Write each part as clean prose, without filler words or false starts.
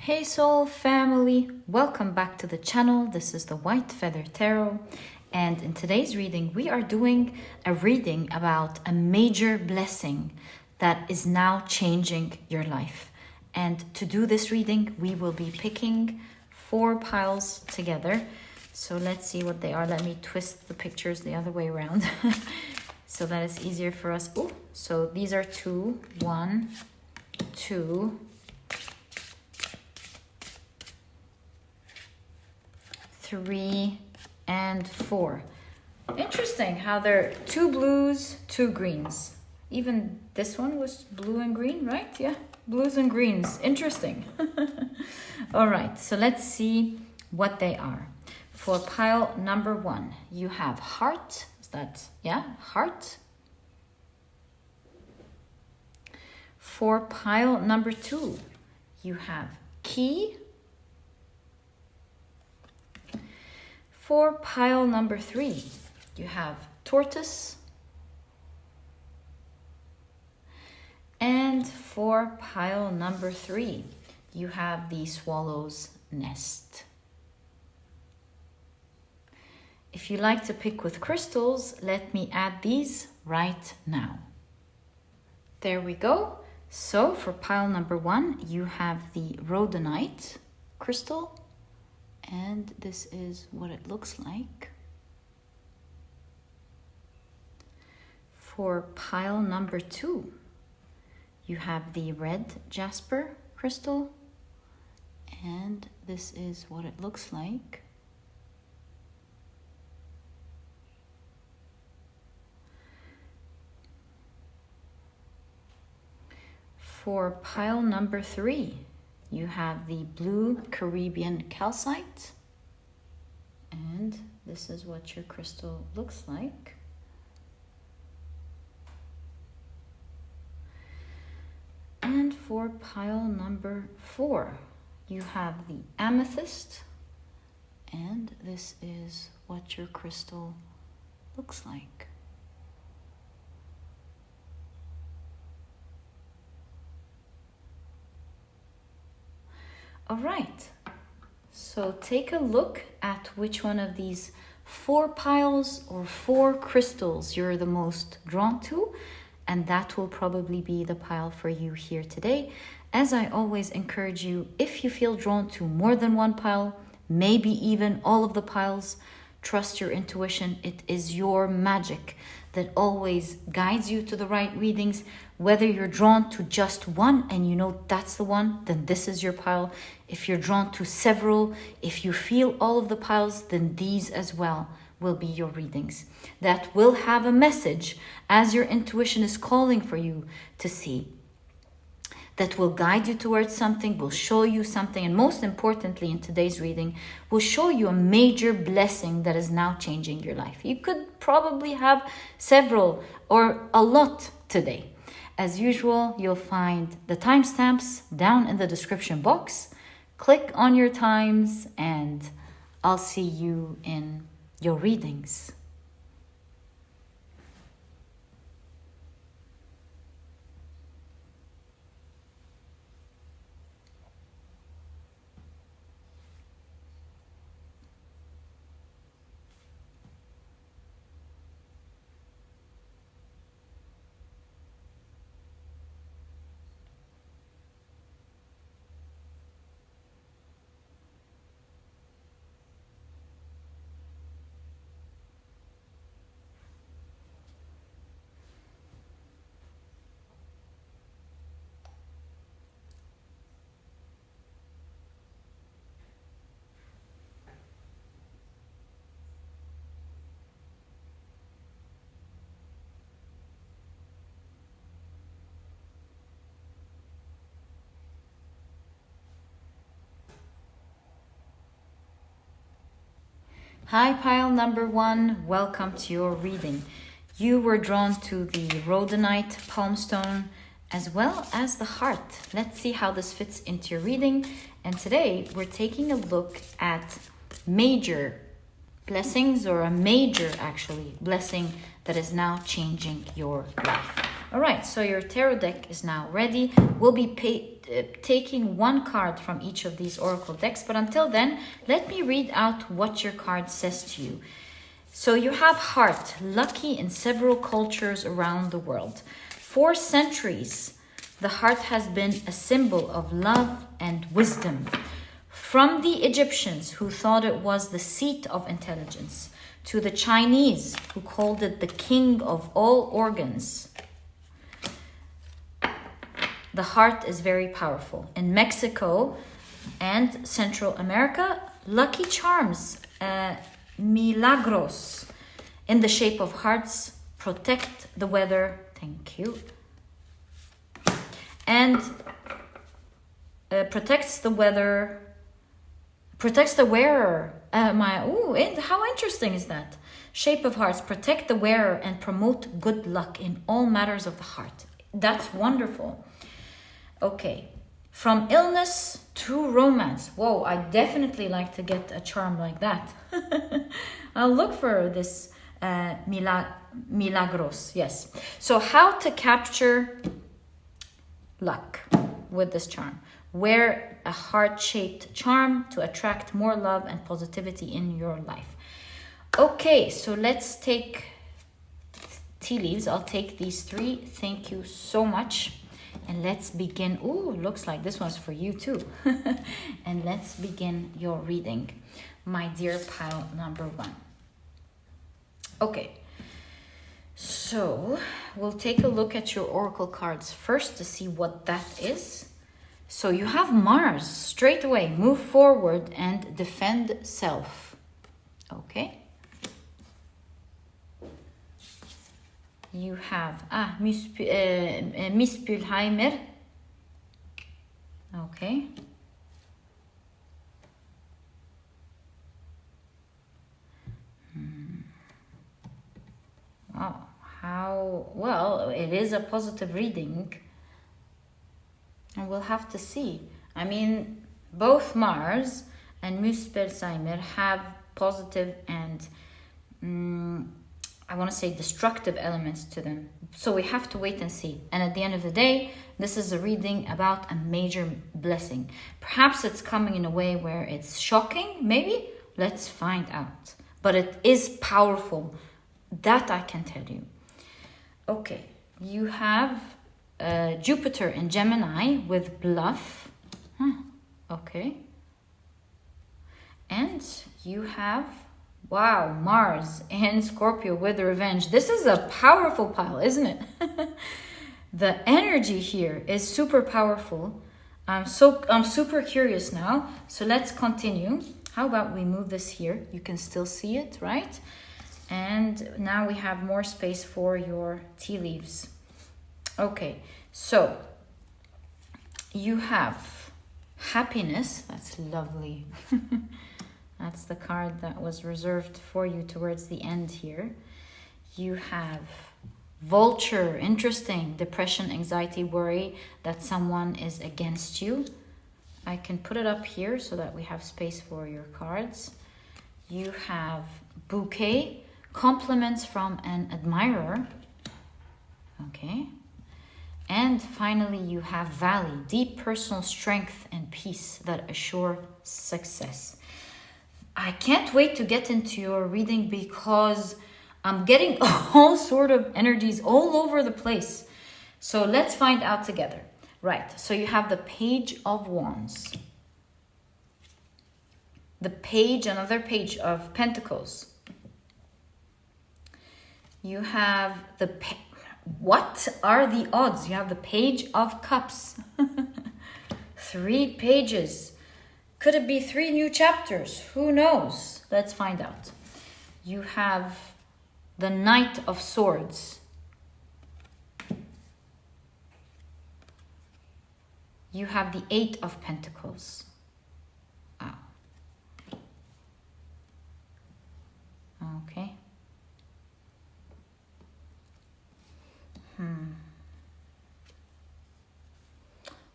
Hey Soul family, welcome back to the channel. This is the White Feather Tarot, and in today's reading we are doing a reading about a major blessing that is now changing your life. And to do this reading we will be picking 4 piles together. So let's see what they are. Let me twist the pictures the other way around so that it's easier for us. Oh, so these are 2, 1, 2, 3, and 4. Interesting how they're 2 blues, 2 greens. Even this one was blue and green, right? Yeah, blues and greens. Interesting. All right, so let's see what they are. For pile number 1, you have heart. Is that, yeah, heart. For pile number 2, you have key. For pile number 3, you have tortoise. And for pile number 3, you have the swallow's nest. If you like to pick with crystals, let me add these right now. There we go. So for pile number 1, you have the Rhodanite crystal. And this is what it looks like. For pile number 2, you have the Red Jasper crystal. And this is what it looks like. For pile number 3, you have the blue Carrebean Calcite. And this is what your crystal looks like. And for pile number 4, you have the Amethyst. And this is what your crystal looks like. All right, so take a look at which one of these 4 piles or 4 crystals you're the most drawn to, and that will probably be the pile for you here today. As I always encourage you, if you feel drawn to more than 1 pile, maybe even all of the piles, trust your intuition. It is your magic that always guides you to the right readings. Whether you're drawn to just one and you know that's the one, then this is your pile. If you're drawn to several, if you feel all of the piles, then these as well will be your readings. That will have a message as your intuition is calling for you to see. That will guide you towards something, will show you something, and most importantly in today's reading, will show you a major blessing that is now changing your life. You could probably have several or a lot today. As usual, you'll find the timestamps down in the description box. Click on your times and I'll see you in your readings. Hi, pile number 1, welcome to your reading. You were drawn to the Rhodanite palmstone as well as the heart. Let's see how this fits into your reading. And today we're taking a look at major blessings, or a major actually blessing that is now changing your life. All right, so your tarot deck is now ready. We'll be taking one card from each of these oracle decks. But until then, let me read out what your card says to you. So you have heart, lucky in several cultures around the world. For centuries, the heart has been a symbol of love and wisdom. From the Egyptians, who thought it was the seat of intelligence, to the Chinese, who called it the king of all organs. The heart is very powerful. In Mexico and Central America, lucky charms, milagros, in the shape of hearts, protect the weather. Thank you. And protects the weather, protects the wearer. How interesting is that? Shape of hearts, protect the wearer and promote good luck in all matters of the heart. That's wonderful. Okay, from illness to romance. Whoa, I definitely like to get a charm like that. I'll look for this milagros, yes. So how to capture luck with this charm. Wear a heart-shaped charm to attract more love and positivity in your life. Okay, so let's take tea leaves. I'll take these 3. Thank you so much. And let's begin. Ooh, looks like this one's for you too. And let's begin your reading, my dear pile number 1. Okay, so we'll take a look at your oracle cards first to see what that is. So you have Mars, straight away, move forward and defend self. Okay. You have Mispülheimer. Okay. Oh, how well, it is a positive reading. And we'll have to see. I mean, both Mars and Muspelsheimer have positive and I want to say destructive elements to them. So we have to wait and see. And at the end of the day, this is a reading about a major blessing. Perhaps it's coming in a way where it's shocking, maybe? Let's find out. But it is powerful. That I can tell you. Okay, you have Jupiter in Gemini with bluff. Okay. And you have, wow, Mars in Scorpio with revenge. This is a powerful pile, isn't it? The energy here is super powerful. I'm super curious now. So let's continue. How about we move this here? You can still see it, right? And now we have more space for your tea leaves. Okay, so you have happiness. That's lovely. That's the card that was reserved for you towards the end here. You have vulture, interesting, depression, anxiety, worry that someone is against you. I can put it up here so that we have space for your cards. You have bouquet, compliments from an admirer. Okay. And finally, you have valley, deep personal strength and peace that assure success. I can't wait to get into your reading because I'm getting all sort of energies all over the place. So let's find out together. Right, so you have the Page of Wands. The page, another page of Pentacles. You have the... What are the odds? You have the Page of Cups. 3 pages. Could it be 3 new chapters? Who knows? Let's find out. You have the Knight of Swords. You have the 8 of Pentacles. Wow. Okay.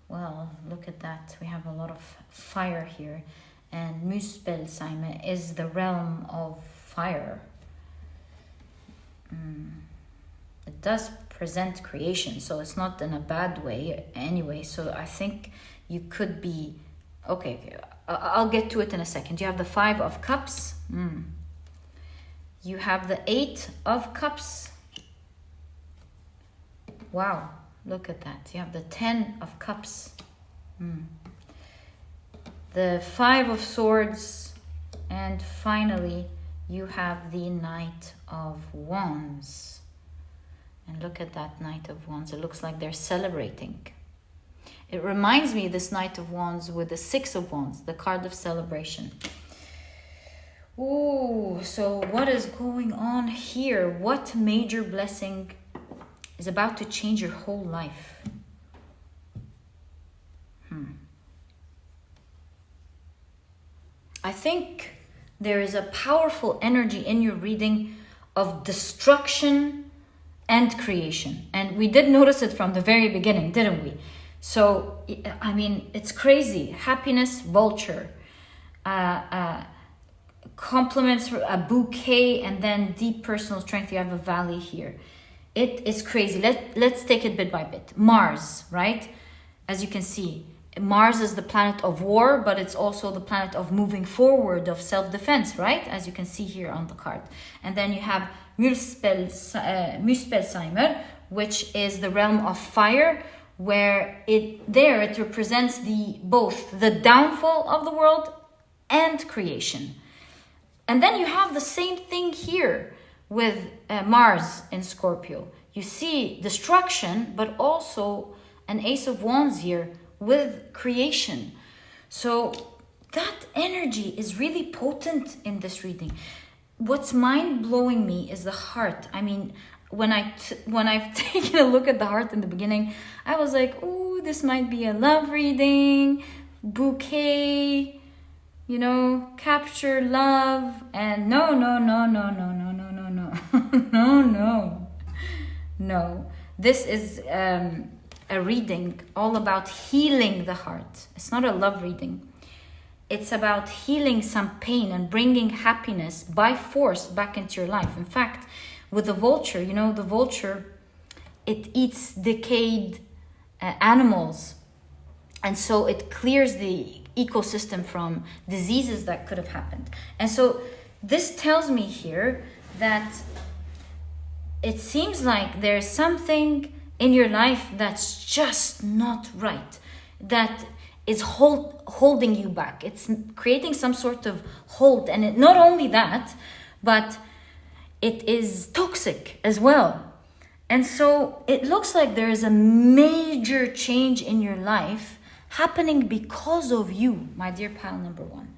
Well, look at that. We have a lot of fire here. And Muspelsheimer is the realm of fire. It does represent creation. So it's not in a bad way anyway. So I think you could be, okay, I'll get to it in a second. You have the 5 of Cups. You have the 8 of Cups. Wow, look at that. You have the 10 of Cups. The 5 of Swords. And finally, you have the Knight of Wands. And look at that Knight of Wands. It looks like they're celebrating. It reminds me, this Knight of Wands, with the 6 of Wands, the card of celebration. Ooh, so what is going on here? What major blessing is about to change your whole life? I think there is a powerful energy in your reading of destruction and creation. And we did notice it from the very beginning, didn't we? So, I mean, it's crazy. Happiness, vulture. Compliments, a bouquet, and then deep personal strength. You have a valley here. It is crazy. Let's take it bit by bit. Mars, right? As you can see, Mars is the planet of war, but it's also the planet of moving forward, of self-defense, right? As you can see here on the card. And then you have Muspelsheimer, which is the realm of fire, where it represents both the downfall of the world and creation. And then you have the same thing here with Mars in Scorpio. You see destruction, but also an Ace of Wands here with creation. So that energy is really potent in this reading. What's mind-blowing me is the heart. I mean, when I've taken a look at the heart in the beginning, I was like, ooh, this might be a love reading, bouquet, you know, capture love. And no. No. This is a reading all about healing the heart. It's not a love reading. It's about healing some pain and bringing happiness by force back into your life. In fact, with the vulture, you know, the vulture, it eats decayed animals. And so it clears the ecosystem from diseases that could have happened. And so this tells me here that it seems like there's something in your life that's just not right, that is holding you back. It's creating some sort of hold. And not only that, but it is toxic as well. And so it looks like there is a major change in your life happening because of you, my dear pile number 1.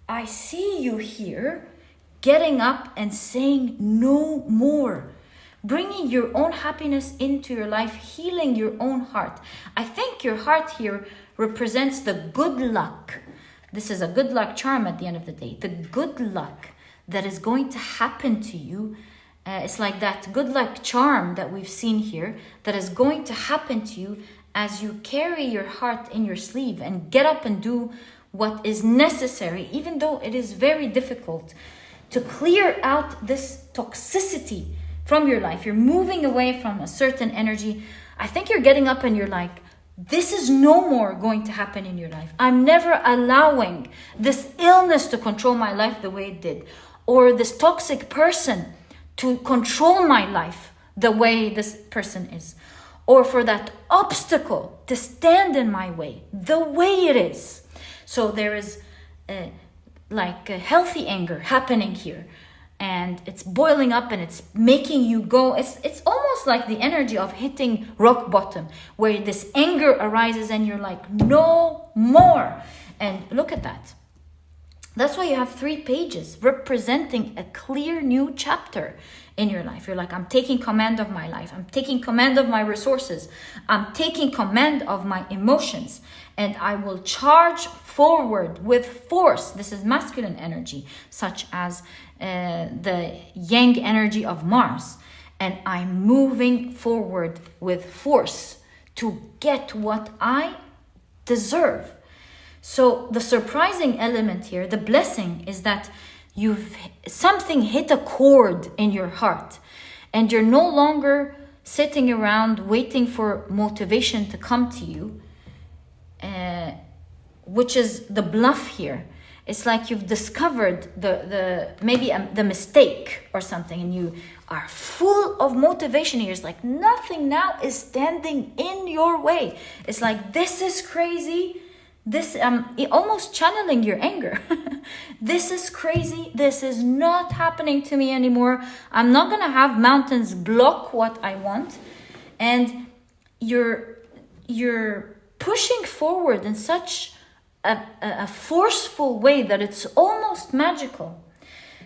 I see you here getting up and saying no more, bringing your own happiness into your life, healing your own heart. I think your heart here represents the good luck. This is a good luck charm at the end of the day. The good luck that is going to happen to you. It's like that good luck charm that we've seen here that is going to happen to you as you carry your heart in your sleeve and get up and do what is necessary, even though it is very difficult, to clear out this toxicity from your life. You're moving away from a certain energy. I think you're getting up and you're like, this is no more going to happen in your life. I'm never allowing this illness to control my life the way it did, or this toxic person to control my life the way this person is, or for that obstacle to stand in my way the way it is. So there is a healthy anger happening here, and it's boiling up and it's making you go. It's almost like the energy of hitting rock bottom, where this anger arises and you're like, no more. And look at that. That's why you have 3 pages representing a clear new chapter in your life. You're like, I'm taking command of my life. I'm taking command of my resources. I'm taking command of my emotions. And I will charge forward with force. This is masculine energy, such as the yang energy of Mars. And I'm moving forward with force to get what I deserve. So the surprising element here, the blessing, is that something hit a chord in your heart, and you're no longer sitting around waiting for motivation to come to you, which is the bluff here. It's like you've discovered maybe the mistake or something, and you are full of motivation here. It's like nothing now is standing in your way. It's like, this is crazy. This almost channeling your anger. This is crazy. This is not happening to me anymore. I'm not gonna have mountains block what I want. And you're pushing forward in such a forceful way that it's almost magical.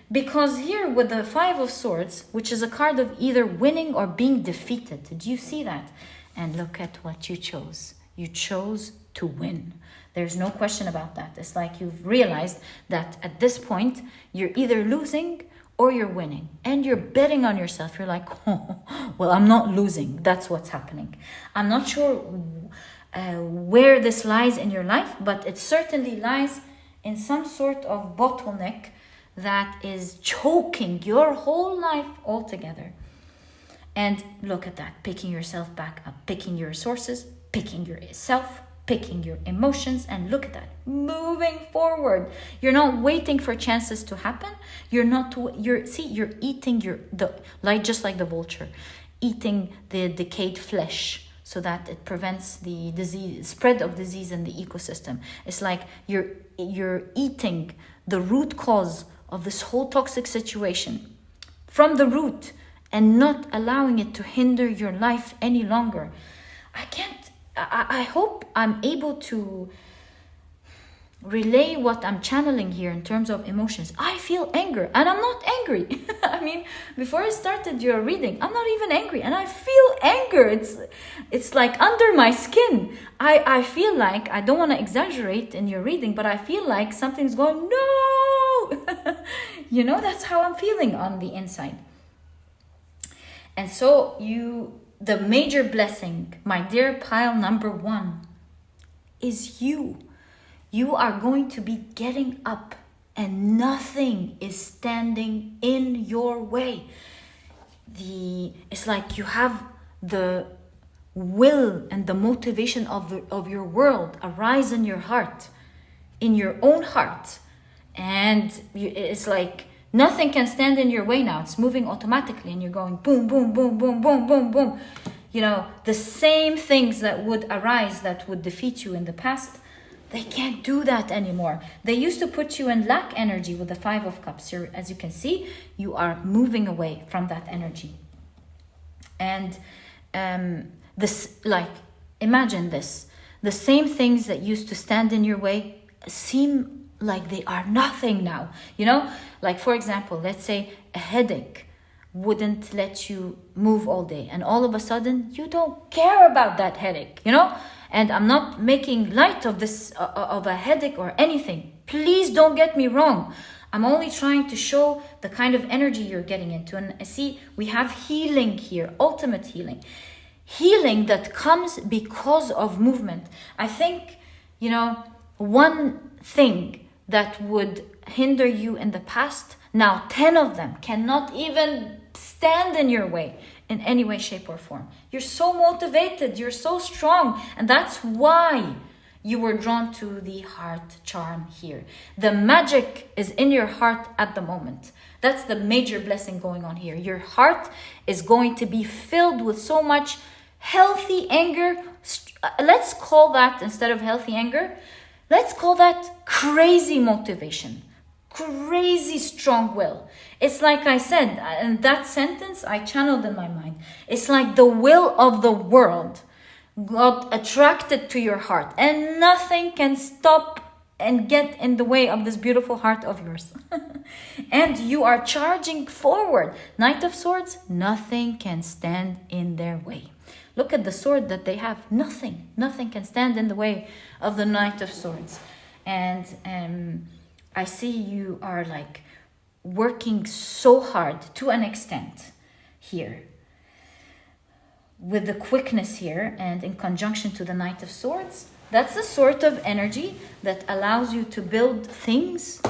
Because here with the Five of Swords, which is a card of either winning or being defeated. Did you see that? And look at what you chose. You chose to win. There's no question about that. It's like you've realized that at this point, you're either losing or you're winning. And you're betting on yourself. You're like, oh, well, I'm not losing. That's what's happening. I'm not sure where this lies in your life, but it certainly lies in some sort of bottleneck that is choking your whole life altogether. And look at that, picking yourself back up, picking your resources, picking yourself, picking your emotions, and look at that, moving forward. You're not waiting for chances to happen. You're eating just like the vulture, eating the decayed flesh, so that it prevents the spread of disease in the ecosystem. It's like you're eating the root cause of this whole toxic situation from the root and not allowing it to hinder your life any longer. I hope I'm able to relay what I'm channeling here in terms of emotions. I feel anger and I'm not angry. I mean, before I started your reading, I'm not even angry and I feel anger. It's like under my skin. I feel like, I don't want to exaggerate in your reading, but I feel like something's going, no! You know, that's how I'm feeling on the inside. And so the major blessing, my dear pile number 1, is you. You are going to be getting up and nothing is standing in your way. It's like you have the will and the motivation of your world arise in your heart, in your own heart. And it's like nothing can stand in your way now. It's moving automatically and you're going boom, boom, boom, boom, boom, boom, boom. You know, the same things that would arise that would defeat you in the past, they can't do that anymore. They used to put you in lack energy with the Five of Cups. As you can see, you are moving away from that energy. And imagine this. The same things that used to stand in your way seem like they are nothing now. You know, like for example, let's say a headache wouldn't let you move all day. And all of a sudden, you don't care about that headache, you know? And I'm not making light of this, of a headache or anything. Please don't get me wrong. I'm only trying to show the kind of energy you're getting into. And see, we have healing here, ultimate healing. Healing that comes because of movement. I think, you know, one thing that would hinder you in the past, now 10 of them cannot even stand in your way in any way, shape, or form. You're so motivated, you're so strong, and that's why you were drawn to the heart charm here. The magic is in your heart at the moment. That's the major blessing going on here. Your heart is going to be filled with so much healthy anger. Let's call that, instead of healthy anger, let's call that crazy motivation. Crazy strong will. It's like I said, and that sentence I channeled in my mind. It's like the will of the world got attracted to your heart, and nothing can stop and get in the way of this beautiful heart of yours. And you are charging forward. Knight of Swords, nothing can stand in their way. Look at the sword that they have. Nothing can stand in the way of the Knight of Swords. And I see you are like working so hard to an extent here with the quickness here, and in conjunction to the Knight of Swords. That's the sort of energy that allows you to build things.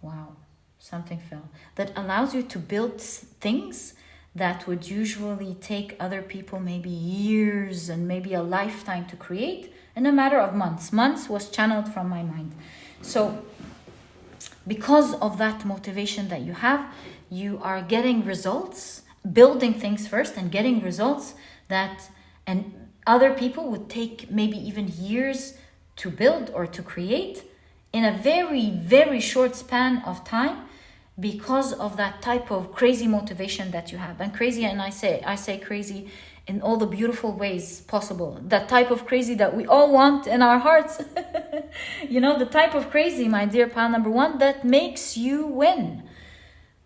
Wow, something fell. That allows you to build things that would usually take other people maybe years and maybe a lifetime to create in a matter of months. Months was channeled from my mind. So because of that motivation that you have, you are getting results, building things first and getting results that, and other people would take maybe even years to build or to create in a very, very short span of time, because of that type of crazy motivation that you have. And crazy, and I say crazy in all the beautiful ways possible. That type of crazy that we all want in our hearts. You know, the type of crazy, my dear pal number one, that makes you win.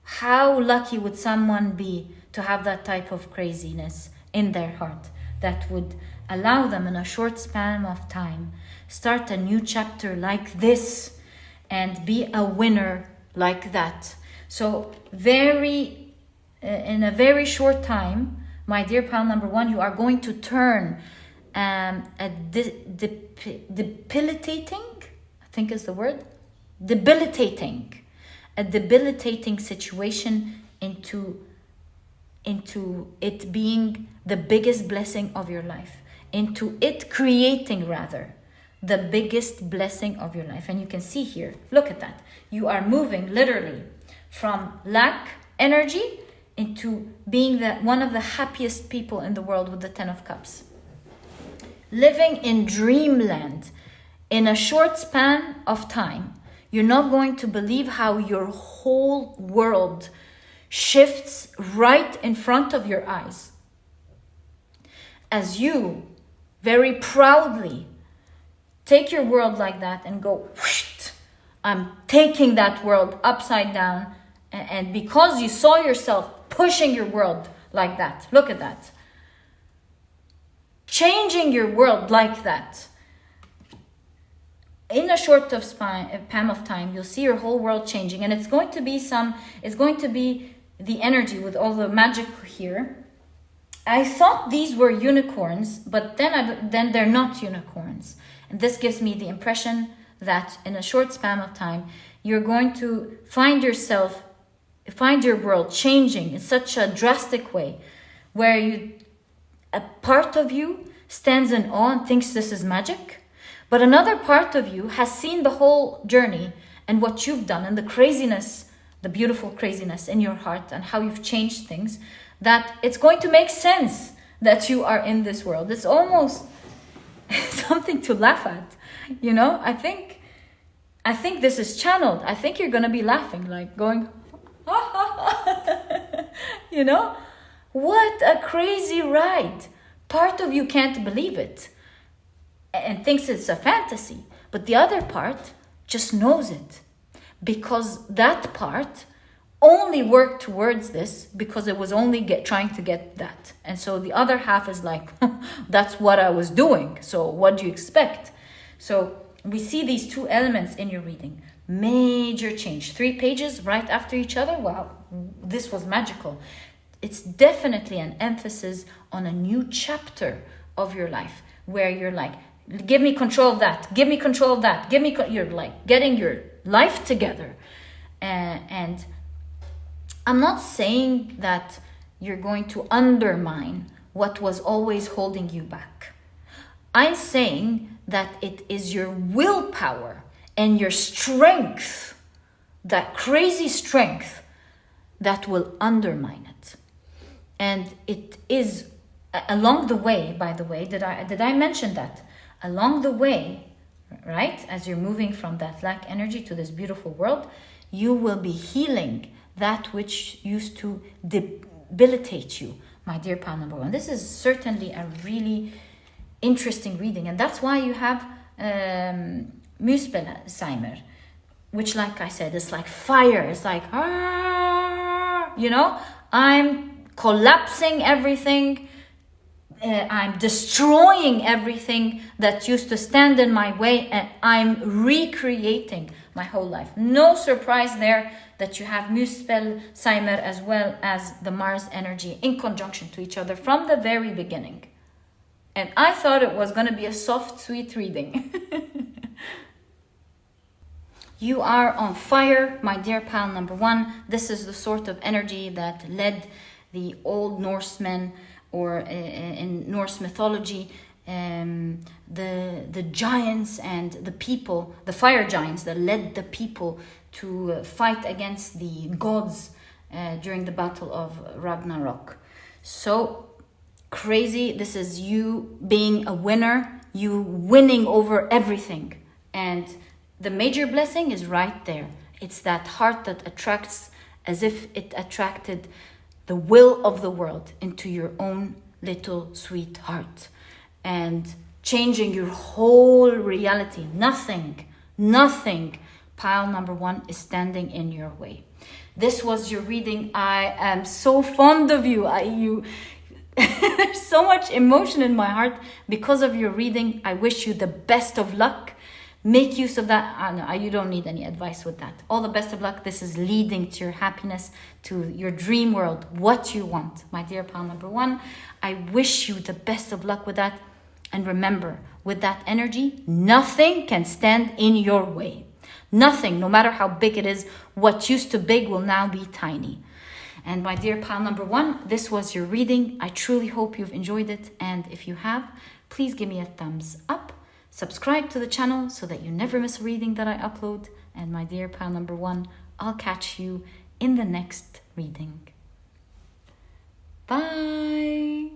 How lucky would someone be to have that type of craziness in their heart that would allow them in a short span of time start a new chapter like this and be a winner like that. So in a very short time, my dear pal number one, you are going to turn a debilitating, I think is the word, a debilitating situation into it being the biggest blessing of your life, into it creating rather the biggest blessing of your life. And you can see here, look at that. You are moving literally from lack energy into being one of the happiest people in the world with the 10 of Cups. Living in dreamland in a short span of time. You're not going to believe how your whole world shifts right in front of your eyes. As you very proudly take your world like that and go, whoosh, I'm taking that world upside down. And because you saw yourself pushing your world like that, look at that. Changing your world like that. In a short span of time, you'll see your whole world changing. And it's going to be the energy with all the magic here. I thought these were unicorns, but then they're not unicorns. And this gives me the impression that in a short span of time, you're going to find your world changing in such a drastic way, where a part of you stands in awe and thinks this is magic, but another part of you has seen the whole journey and what you've done and the craziness, the beautiful craziness in your heart and how you've changed things, that it's going to make sense that you are in this world. It's almost something to laugh at, you know. I think this is channeled. I think you're going to be laughing, like going, you know, what a crazy ride. Part of you can't believe it and thinks it's a fantasy, but the other part just knows it, because that part only worked towards this because it was only trying to get that. And so the other half is like, that's what I was doing, so what do you expect? So we see these two elements in your reading. Major change, 3 pages right after each other. Wow, this was magical. It's definitely an emphasis on a new chapter of your life where you're like, give me control of that, give me control of that, you're like getting your life together. And I'm not saying that you're going to undermine what was always holding you back. I'm saying that it is your willpower and your strength, that crazy strength, that will undermine it. And it is along the way, by the way, did I mention that? Along the way, right, as you're moving from that lack energy to this beautiful world, you will be healing that which used to debilitate you, my dear pal number one. This is certainly a really interesting reading, and that's why you have Muspelheimer, which, like I said, is like fire. It's like, you know, I'm collapsing everything. I'm destroying everything that used to stand in my way, and I'm recreating my whole life. No surprise there that you have Muspelheimer as well as the Mars energy in conjunction to each other from the very beginning. And I thought it was going to be a soft, sweet reading. You are on fire, my dear pal number one. This is the sort of energy that led the old Norsemen, or in Norse mythology, the giants and the people, the fire giants that led the people to fight against the gods during the battle of Ragnarok. So crazy. This is you being a winner, you winning over everything. And the major blessing is right there. It's that heart that attracts, as if it attracted the will of the world into your own little sweet heart, and changing your whole reality. Nothing, pile number 1, is standing in your way. This was your reading. I am so fond of you. There's so much emotion in my heart because of your reading. I wish you the best of luck. Make use of that. No, you don't need any advice with that. All the best of luck. This is leading to your happiness, to your dream world, what you want. My dear pile number 1, I wish you the best of luck with that. And remember, with that energy, nothing can stand in your way. Nothing, no matter how big it is. What used to big will now be tiny. And my dear pile number 1, this was your reading. I truly hope you've enjoyed it. And if you have, please give me a thumbs up. Subscribe to the channel so that you never miss a reading that I upload. And my dear pile number 1, I'll catch you in the next reading. Bye.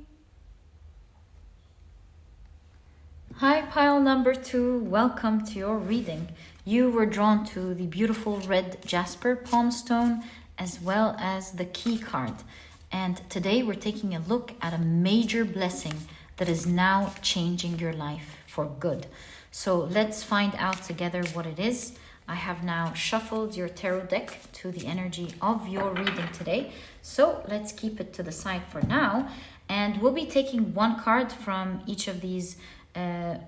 Hi, pile number 2. Welcome to your reading. You were drawn to the beautiful Red Jasper palm stone, as well as the key card. And today we're taking a look at a major blessing that is now changing your life for good. So let's find out together what it is. I have now shuffled your tarot deck to the energy of your reading today. So let's keep it to the side for now. And we'll be taking one card from each of these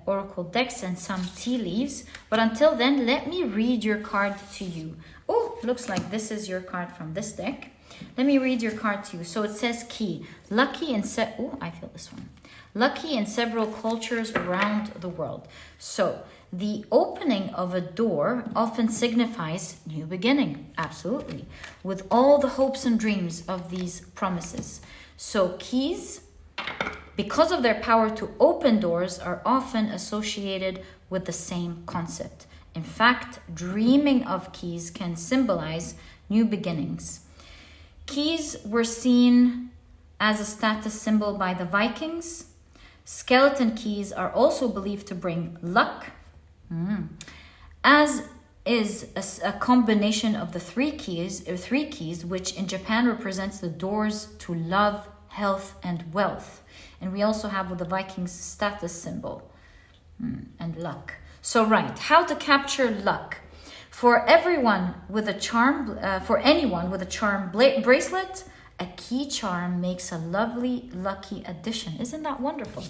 oracle decks and some tea leaves. But until then, let me read your card to you. Oh, looks like this is your card from this deck. Let me read your card to you. So it says key. Lucky in I feel this one. Lucky in several cultures around the world. So the opening of a door often signifies new beginning. Absolutely. With all the hopes and dreams of these promises. So keys, because of their power to open doors, are often associated with the same concept. In fact, dreaming of keys can symbolize new beginnings. Keys were seen as a status symbol by the Vikings. Skeleton keys are also believed to bring luck, as is a combination of the three keys, which in Japan represents the doors to love, health, and wealth. And we also have with the Vikings status symbol and luck. So right, how to capture luck. For everyone with a charm, for anyone with a charm bracelet, a key charm makes a lovely, lucky addition. Isn't that wonderful?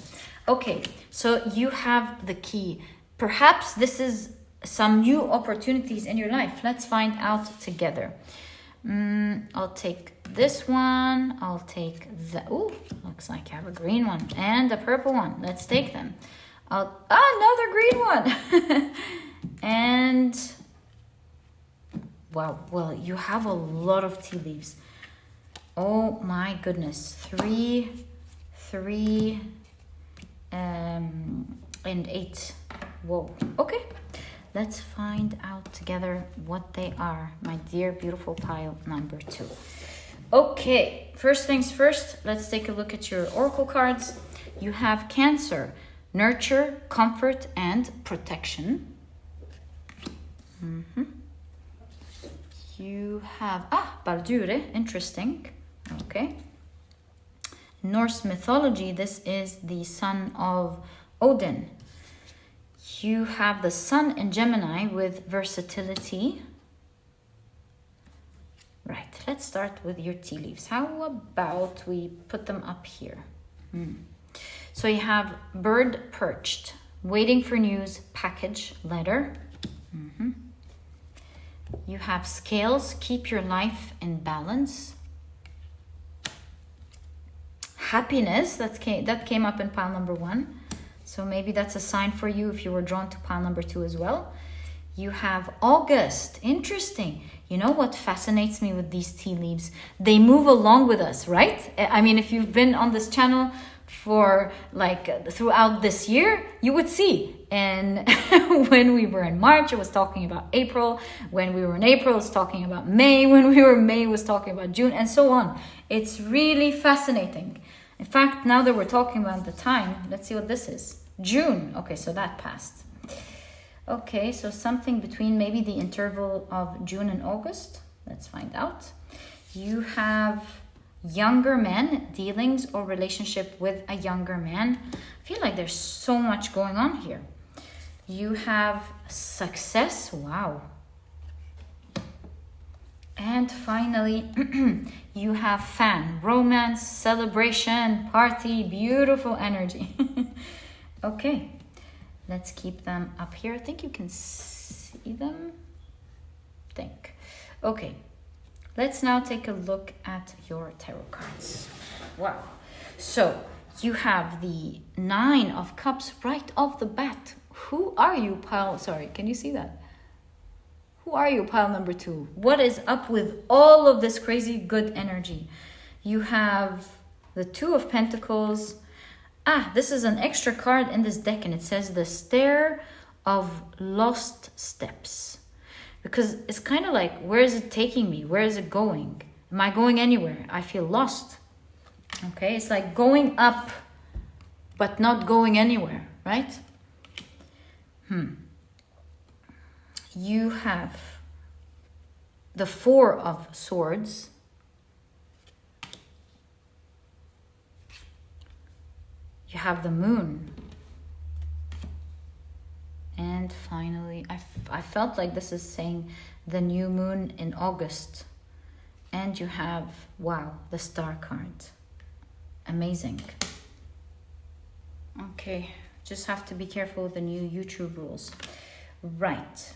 Okay, so you have the key. Perhaps this is some new opportunities in your life. Let's find out together. I'll take this one. I'll take the... Oh, looks like I have a green one and a purple one. Let's take them. Another green one. And... wow, well, you have a lot of tea leaves. Oh my goodness. Three, and 8. Whoa. Okay. Let's find out together what they are, my dear beautiful pile number 2. Okay, first things first, let's take a look at your oracle cards. You have Cancer, nurture, comfort, and protection. You have Baldure, interesting. Okay. Norse mythology, this is the son of Odin. You have the sun in Gemini with versatility. Right, let's start with your tea leaves. How about we put them up here? So you have bird perched, waiting for news, package, letter. You have scales, keep your life in balance. Happiness, that came up in pile number 1. So maybe that's a sign for you if you were drawn to pile number 2 as well. You have August. Interesting. You know what fascinates me with these tea leaves? They move along with us, right? I mean, if you've been on this channel for like throughout this year, you would see. And when we were in March, it was talking about April. When we were in April, it was talking about May. When we were in May, it was talking about June, and so on. It's really fascinating. In fact, now that we're talking about the time, let's see what this is. June. Okay, so that passed. Okay, so something between maybe the interval of June and August. Let's find out. You have younger men, dealings or relationship with a younger man. I feel like there's so much going on here. You have success. Wow. And finally, you have fan, romance, celebration, party, beautiful energy. Okay, let's keep them up here. I think you can see them. Okay, let's now take a look at your tarot cards. Wow. So you have the 9 of Cups right off the bat. Who are you, pile? Sorry, can you see that? Who are you, pile number 2? What is up with all of this crazy good energy? You have the 2 of Pentacles. This is an extra card in this deck, and it says the Stair of Lost Steps. Because it's kind of like, where is it taking me? Where is it going? Am I going anywhere? I feel lost. Okay, it's like going up, but not going anywhere, right? You have the 4 of Swords. You have the Moon. And finally, I felt like this is saying the new moon in August. And you have, wow, the Star card. Amazing. Okay, just have to be careful with the new YouTube rules. Right.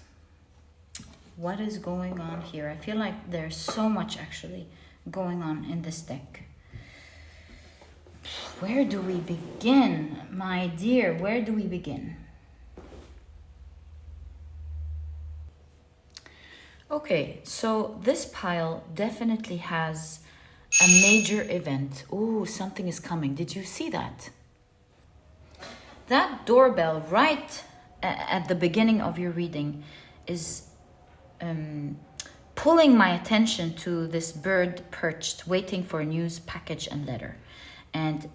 What is going on here? I feel like there's so much actually going on in this deck. Where do we begin, my dear? Where do we begin? Okay, so this pile definitely has a major event. Oh, something is coming. Did you see that? That doorbell right at the beginning of your reading is pulling my attention to this bird perched, waiting for a news package and letter. And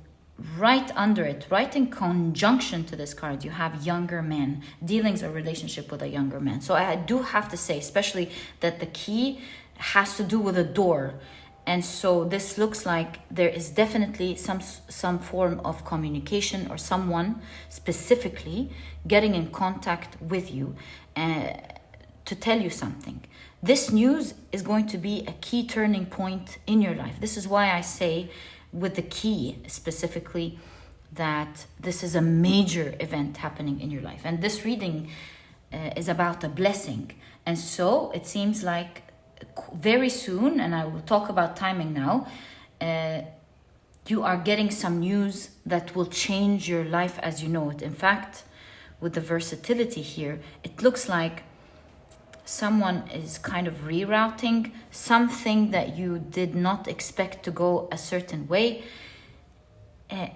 right under it, right in conjunction to this card, you have younger men, dealings or relationship with a younger man. So I do have to say, especially that the key has to do with a door. And so this looks like there is definitely some form of communication or someone specifically getting in contact with you to tell you something. This news is going to be a key turning point in your life. This is why I say with the key specifically that this is a major event happening in your life. And this reading is about a blessing. And so it seems like very soon, and I will talk about timing now, you are getting some news that will change your life as you know it. In fact, with the versatility here, it looks like someone is kind of rerouting something that you did not expect to go a certain way,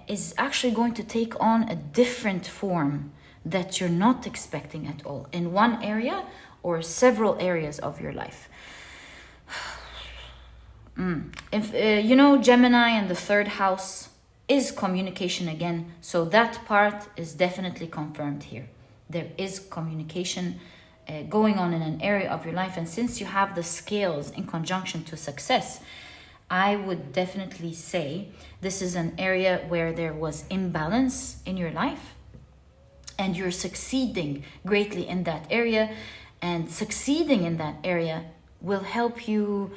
is actually going to take on a different form that you're not expecting at all in one area or several areas of your life. If you know, Gemini and the 3rd house is communication again, so that part is definitely confirmed here. There is communication going on in an area of your life, and since you have the scales in conjunction to success, I would definitely say this is an area where there was imbalance in your life and you're succeeding greatly in that area, and succeeding in that area will help you,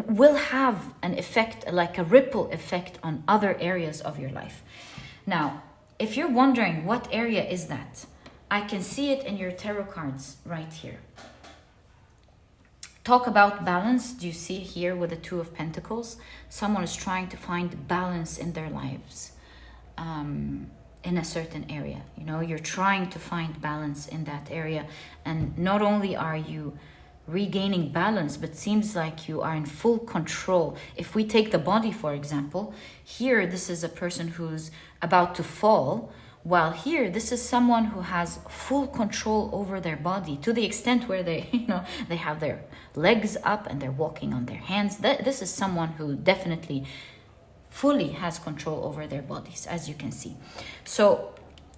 will have an effect, like a ripple effect on other areas of your life. Now, if you're wondering what area is that, I can see it in your tarot cards right here. Talk about balance. Do you see here with the 2 of Pentacles? Someone is trying to find balance in their lives. in a certain area. You know, you're trying to find balance in that area. And not only are you regaining balance, but seems like you are in full control. If we take the body, for example, here, this is a person who's about to fall, while here, this is someone who has full control over their body to the extent where they, you know, they have their legs up and they're walking on their hands. This is someone who definitely fully has control over their bodies, as you can see. So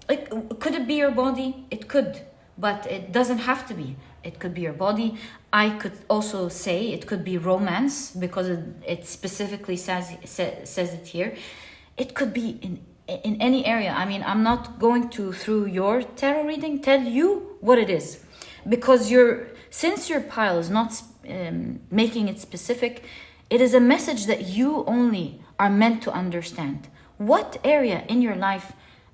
could it be your body? It could, but it doesn't have to be. It could be your body. I could also say it could be romance, because it specifically says it here. It could be in any area. I mean, I'm not going to, through your tarot reading, tell you what it is, because since your pile is not making it specific, it is a message that you only are meant to understand. What area in your life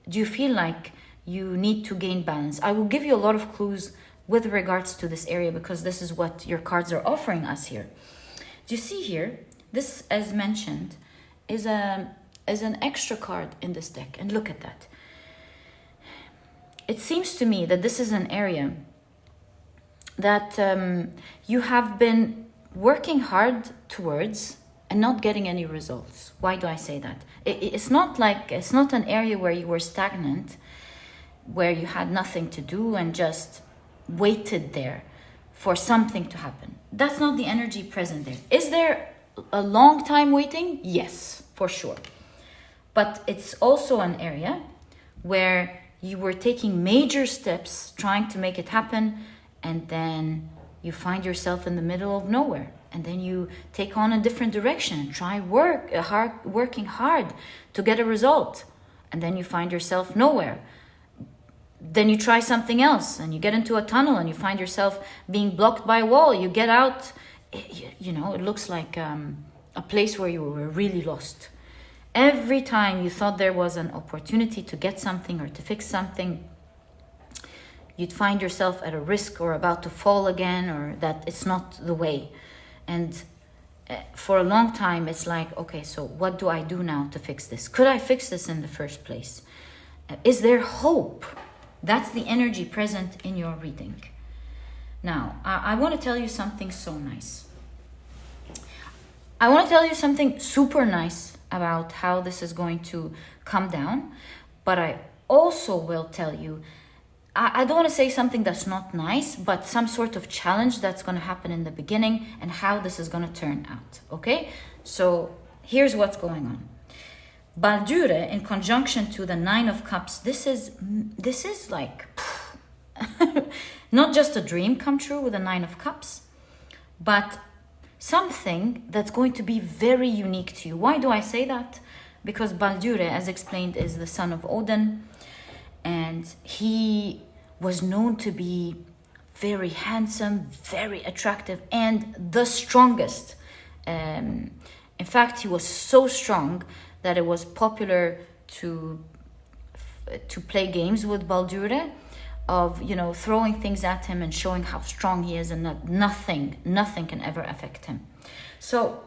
do you feel like you need to gain balance? I will give you a lot of clues with regards to this area, because this is what your cards are offering us here. Do you see here? This, as mentioned, is an extra card in this deck, and look at that. It seems to me that this is an area that you have been working hard towards and not getting any results. Why do I say that? It's not an area where you were stagnant, where you had nothing to do and just waited there for something to happen. That's not the energy present there. Is there a long time waiting? Yes, for sure. But it's also an area where you were taking major steps trying to make it happen, and then you find yourself in the middle of nowhere, and then you take on a different direction and try working hard to get a result, and then you find yourself nowhere. Then you try something else and you get into a tunnel and you find yourself being blocked by a wall. You get out, you know, it looks like a place where you were really lost. Every time you thought there was an opportunity to get something or to fix something, you'd find yourself at a risk or about to fall again, or that it's not the way. And for a long time, it's like, okay, so what do I do now to fix this? Could I fix this in the first place? Is there hope? That's the energy present in your reading. Now, I want to tell you something so nice. I want to tell you something super nice about how this is going to come down, but I also will tell you, I don't want to say something that's not nice, but some sort of challenge that's going to happen in the beginning and how this is going to turn out, okay? So here's what's going on. Baldure in conjunction to the Nine of Cups, this is like not just a dream come true with the Nine of Cups, but something that's going to be very unique to you. Why do I say that? Because Baldure, as explained, is the son of Odin, and he was known to be very handsome, very attractive, and the strongest. In fact, he was so strong that it was popular to play games with Baldure, of, you know, throwing things at him and showing how strong he is, and that nothing can ever affect him. So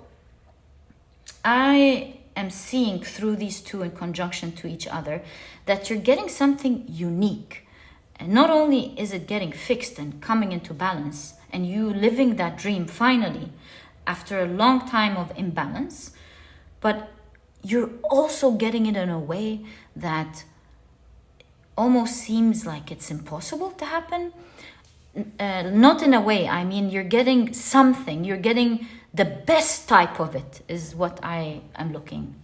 I am seeing through these two in conjunction to each other that you're getting something unique. And not only is it getting fixed and coming into balance, and you living that dream finally after a long time of imbalance, but you're also getting it in a way that almost seems like it's impossible to happen. Not in a way, I mean, you're getting something, you're getting the best type of it, is what I am looking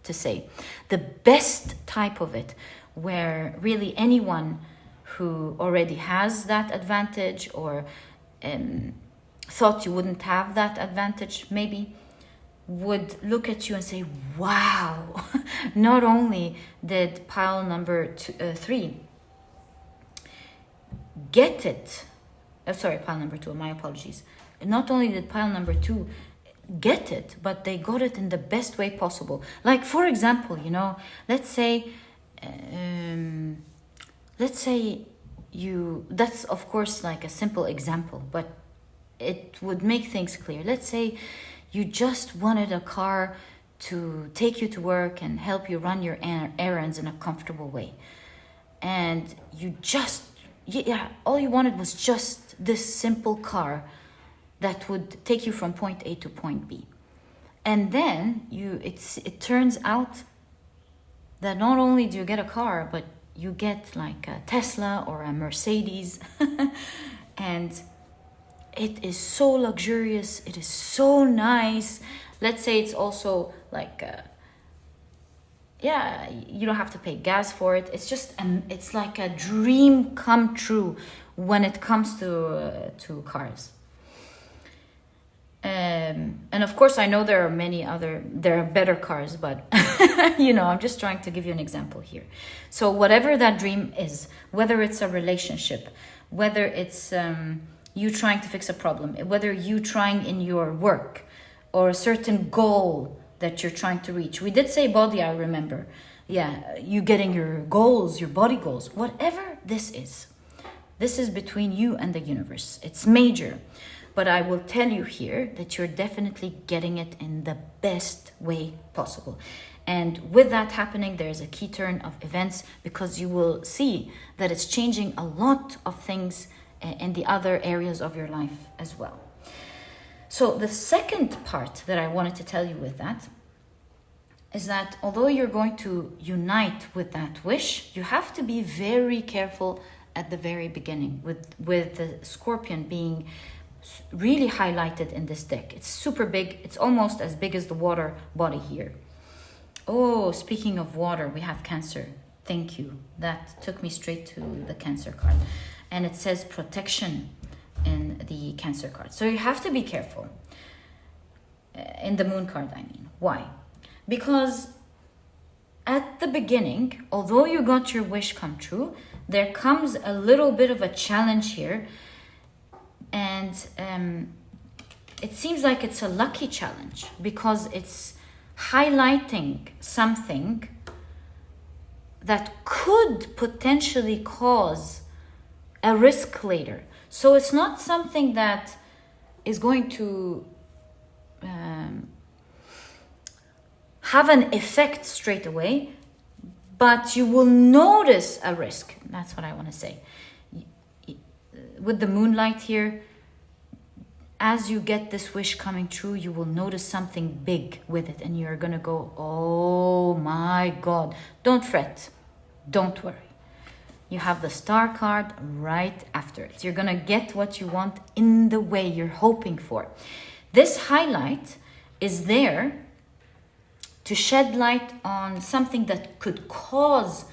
to say. The best type of it, where really anyone who already has that advantage, or thought you wouldn't have that advantage maybe, would look at you and say, wow. Not only did pile number 3 get it, pile number 2, my apologies. Not only did pile number 2 get it, but they got it in the best way possible. Like, for example, you know, let's say you, that's of course like a simple example, but it would make things clear. Let's say you just wanted a car to take you to work and help you run your errands in a comfortable way. And you just, all you wanted was just this simple car that would take you from point A to point B. And then it turns out that not only do you get a car, but you get like a Tesla or a Mercedes. And it is so luxurious. It is so nice. Let's say it's also like, you don't have to pay gas for it. It's just, it's like a dream come true when it comes to cars. And of course, I know there are better cars, but I'm just trying to give you an example here. So whatever that dream is, whether it's a relationship, whether it's you trying to fix a problem, whether you trying in your work or a certain goal that you're trying to reach. We did say body, I remember. Yeah, you getting your goals, your body goals, whatever this is between you and the universe. It's major. But I will tell you here that you're definitely getting it in the best way possible. And with that happening, there's a key turn of events, because you will see that it's changing a lot of things in the other areas of your life as well. So the second part that I wanted to tell you with that is that although you're going to unite with that wish, you have to be very careful at the very beginning with the Scorpion being really highlighted in this deck. It's super big. It's almost as big as the water body here. Oh, speaking of water, we have Cancer. Thank you. That took me straight to the Cancer card. And it says protection in the Cancer card. So you have to be careful. In the Moon card, I mean. Why? Because at the beginning, although you got your wish come true, there comes a little bit of a challenge here. And it seems like it's a lucky challenge, because it's highlighting something that could potentially cause a risk later. So it's not something that is going to have an effect straight away, but you will notice a risk. That's what I want to say. With the moonlight here, as you get this wish coming true, you will notice something big with it, and you're gonna go, oh my God. Don't fret, don't worry. You have the Star card right after it. You're gonna get what you want in the way you're hoping for. This highlight is there to shed light on something that could cause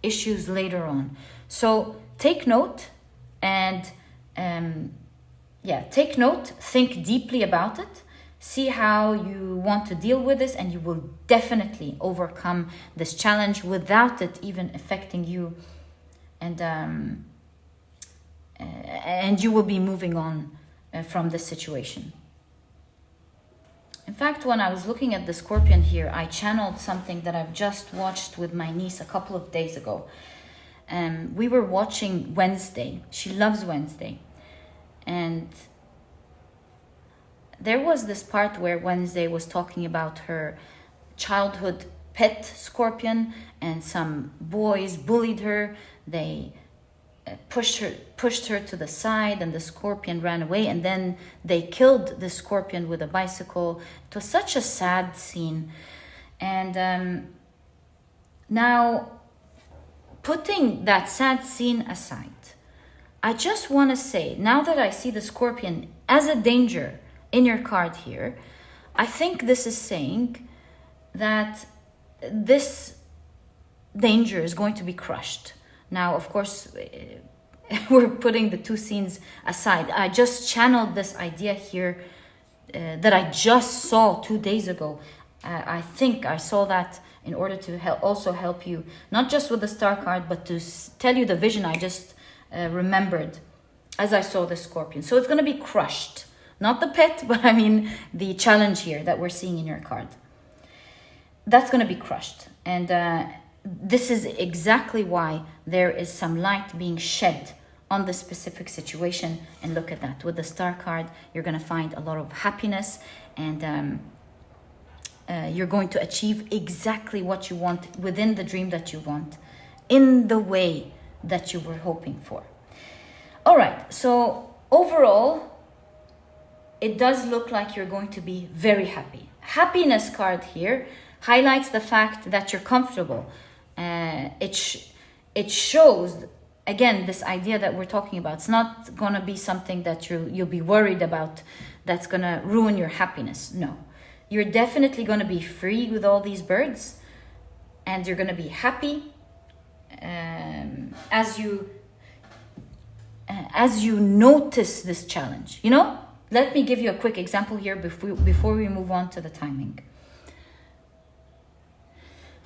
issues later on. So take note and take note, think deeply about it, see how you want to deal with this, and you will definitely overcome this challenge without it even affecting you, and you will be moving on from this situation. In fact, when I was looking at the Scorpion here, I channeled something that I've just watched with my niece a couple of days ago. We were watching Wednesday. She loves Wednesday. And there was this part where Wednesday was talking about her childhood pet scorpion, and some boys bullied her. They pushed her to the side, and the scorpion ran away, and then they killed the scorpion with a bicycle. It was such a sad scene. And now, putting that sad scene aside, I just want to say, now that I see the Scorpion as a danger in your card here, I think this is saying that this danger is going to be crushed. Now, of course, we're putting the two scenes aside. I just channeled this idea here that I just saw 2 days ago. I think I saw that in order to help you, not just with the Star card, but to tell you the vision I just remembered as I saw the Scorpion. So it's going to be crushed. Not the pet, but I mean the challenge here that we're seeing in your card. That's going to be crushed. And this is exactly why there is some light being shed on the specific situation. And look at that. With the Star card, you're going to find a lot of happiness and you're going to achieve exactly what you want within the dream that you want, in the way that you were hoping for. All right, so overall, it does look like you're going to be very happy. Happiness card here highlights the fact that you're comfortable. It shows, again, this idea that we're talking about. It's not going to be something that you'll be worried about that's going to ruin your happiness. No. You're definitely going to be free with all these birds, and you're going to be happy as you notice this challenge. You know, let me give you a quick example here before we move on to the timing.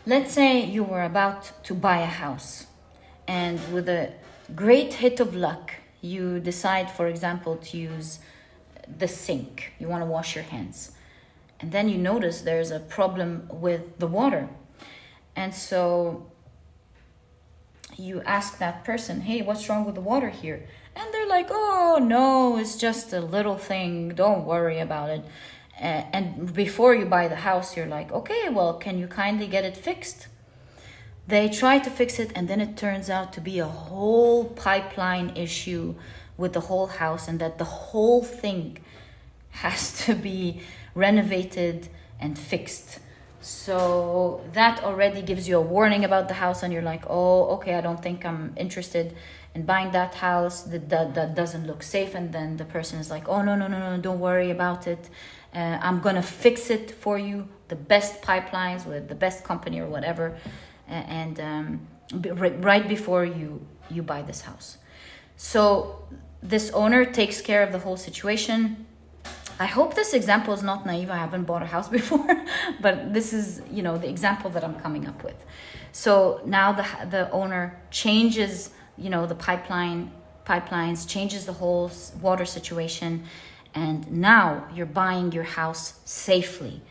Let's say you were about to buy a house, and with a great hit of luck, you decide, for example, to use the sink. You want to wash your hands. And then you notice there's a problem with the water. And so you ask that person, hey, what's wrong with the water here? And they're like, oh, no, it's just a little thing. Don't worry about it. And before you buy the house, you're like, okay, well, can you kindly get it fixed? They try to fix it, and then it turns out to be a whole pipeline issue with the whole house, and that the whole thing has to be renovated and fixed. So that already gives you a warning about the house, and you're like, oh, okay, I don't think I'm interested in buying that house. That doesn't look safe. And then the person is like, oh, no, don't worry about it. I'm gonna fix it for you, the best pipelines with the best company or whatever, and right before you buy this house. So this owner takes care of the whole situation. I hope this example is not naive. I haven't bought a house before, but this is, the example that I'm coming up with. So now the owner changes, the pipelines, changes the whole water situation, and now you're buying your house safely.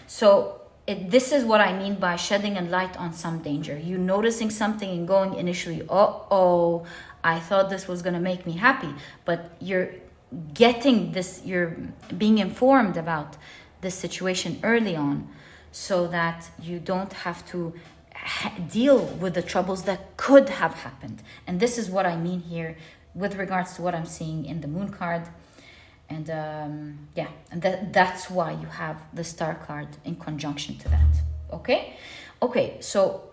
So this is what I mean by shedding a light on some danger. You noticing something and going initially, uh-oh, I thought this was going to make me happy, but you're getting this, you're being informed about this situation early on, so that you don't have to deal with the troubles that could have happened. And this is what I mean here with regards to what I'm seeing in the moon card. And and that's why you have the star card in conjunction to that. Okay, so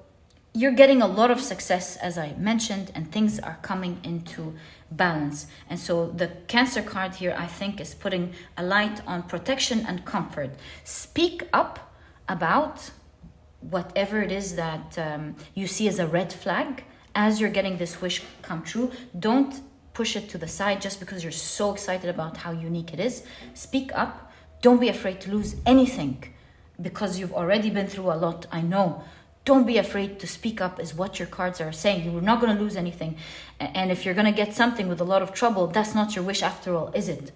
you're getting a lot of success, as I mentioned, and things are coming into balance. And so the Cancer card here, I think, is putting a light on protection and comfort. Speak up about whatever it is that you see as a red flag as you're getting this wish come true. Don't push it to the side just because you're so excited about how unique it is. Speak up. Don't be afraid to lose anything, because you've already been through a lot, I know. Don't be afraid to speak up, is what your cards are saying. You're not going to lose anything. And if you're going to get something with a lot of trouble, that's not your wish after all, is it?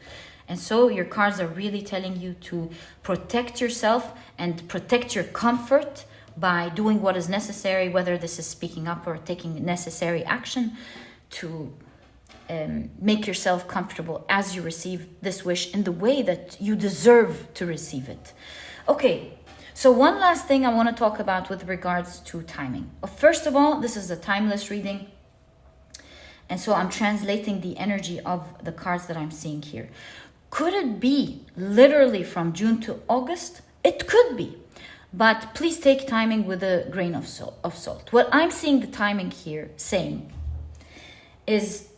And so your cards are really telling you to protect yourself and protect your comfort by doing what is necessary, whether this is speaking up or taking necessary action to make yourself comfortable as you receive this wish in the way that you deserve to receive it. Okay. So one last thing I want to talk about with regards to timing. First of all, this is a timeless reading. And so I'm translating the energy of the cards that I'm seeing here. Could it be literally from June to August? It could be. But please take timing with a grain of salt. What I'm seeing the timing here saying is,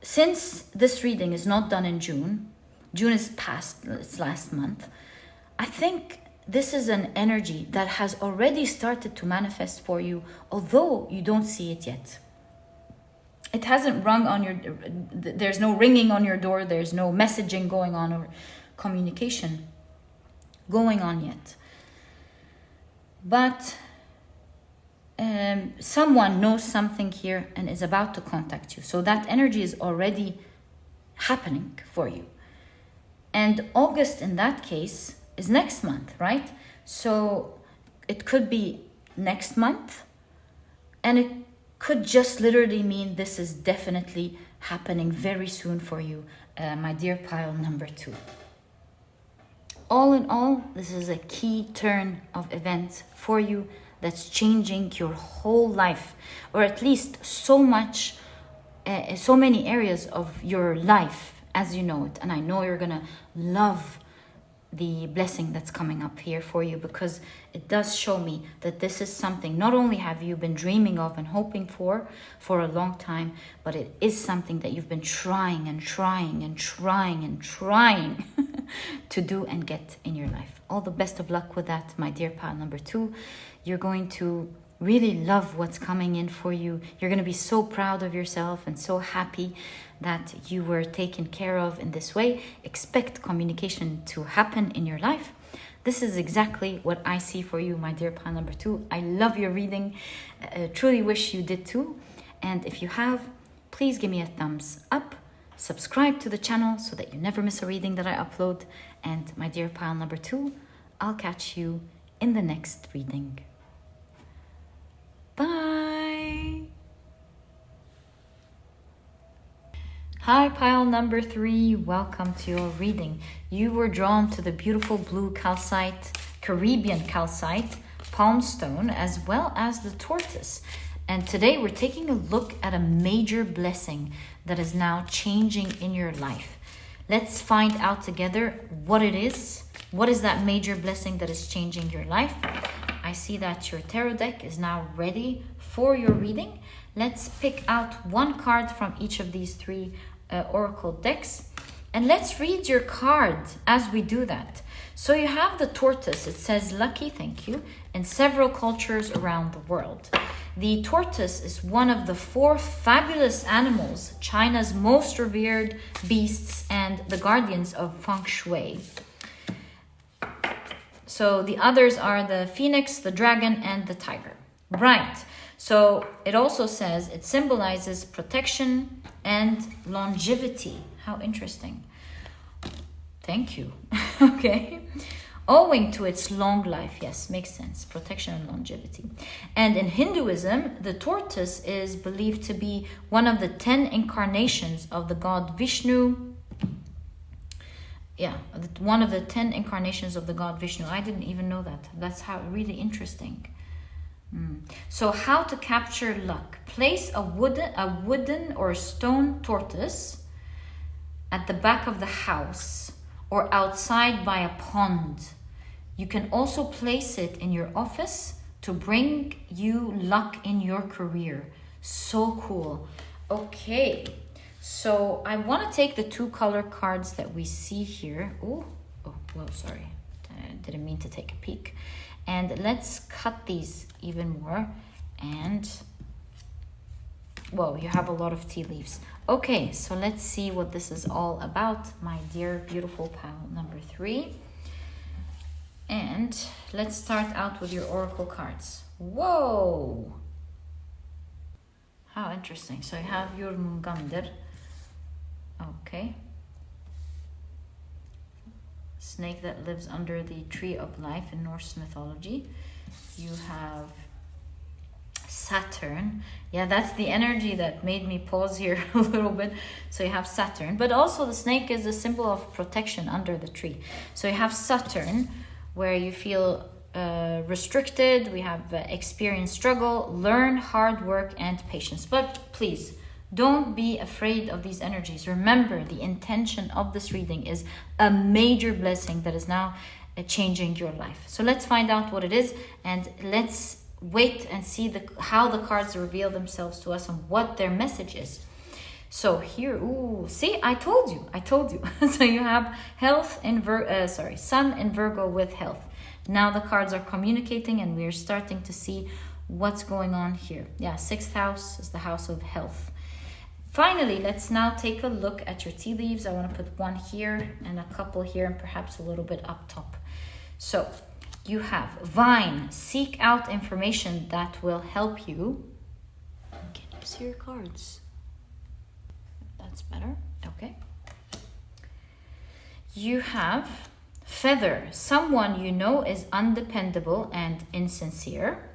since this reading is not done in June is past, it's last month, I think this is an energy that has already started to manifest for you, although you don't see it yet. It hasn't rung on your, there's no ringing on your door, there's no messaging going on or communication going on yet. But someone knows something here and is about to contact you. So that energy is already happening for you. And August in that case is next month, right? So it could be next month, and it could just literally mean this is definitely happening very soon for you, my dear pile number 2. all in all, this is a key turn of events for you that's changing your whole life, or at least so many areas of your life as you know it. And I know you're gonna love the blessing that's coming up here for you, because it does show me that this is something not only have you been dreaming of and hoping for a long time, but it is something that you've been trying to do and get in your life. All the best of luck with that, my dear pile number 2. You're going to really love what's coming in for you. You're going to be so proud of yourself and so happy that you were taken care of in this way. Expect communication to happen in your life. This is exactly what I see for you, my dear pile number 2. I love your reading. Truly wish you did too. And if you have, please give me a thumbs up. Subscribe to the channel so that you never miss a reading that I upload. And my dear pile number 2, I'll catch you in the next reading. Bye. Hi, pile number 3. Welcome to your reading. You were drawn to the beautiful blue calcite, Carrebean calcite, palm stone, as well as the tortoise. And today we're taking a look at a major blessing that is now changing in your life. Let's find out together what it is. What is that major blessing that is changing your life? I see that your tarot deck is now ready for your reading. Let's pick out one card from each of these 3 oracle decks, and let's read your card as we do that. So you have the tortoise. It says lucky, thank you, in several cultures around the world. The tortoise is one of the 4 fabulous animals, China's most revered beasts and the guardians of feng shui. So the others are the phoenix, the dragon, and the tiger. Right. So it also says it symbolizes protection and longevity. How interesting. Thank you. Okay. Owing to its long life. Yes, makes sense. Protection and longevity. And in Hinduism, the tortoise is believed to be one of the 10 incarnations of the god Vishnu. Yeah, one of the 10 incarnations of the god Vishnu. I didn't even know that. That's how really interesting. So how to capture luck? Place a wooden or stone tortoise at the back of the house or outside by a pond. You can also place it in your office to bring you luck in your career. So cool. Okay, so I want to take the 2 color cards that we see here. Oh, well, sorry. I didn't mean to take a peek. And let's cut these even more. And, whoa, you have a lot of tea leaves. Okay, so let's see what this is all about, my dear, beautiful pile number 3. And let's start out with your oracle cards. Whoa! How interesting. So you have your Mungandir. Okay. Snake that lives under the tree of life in Norse mythology. You have Saturn. Yeah, that's the energy that made me pause here a little bit. So you have Saturn, but also the snake is a symbol of protection under the tree. So you have Saturn, where you feel restricted. We have experience struggle, learn hard work and patience. But please, don't be afraid of these energies. Remember, the intention of this reading is a major blessing that is now changing your life. So let's find out what it is, and let's wait and see how the cards reveal themselves to us and what their message is. So here, ooh, see, I told you. So you have health in Sun in Virgo with health. Now the cards are communicating and we're starting to see what's going on here. Yeah, 6th house is the house of health. Finally, let's now take a look at your tea leaves. I want to put one here and a couple here and perhaps a little bit up top. So you have Vine, seek out information that will help you. Can you see your cards? That's better. Okay. You have Feather, someone you know is undependable and insincere.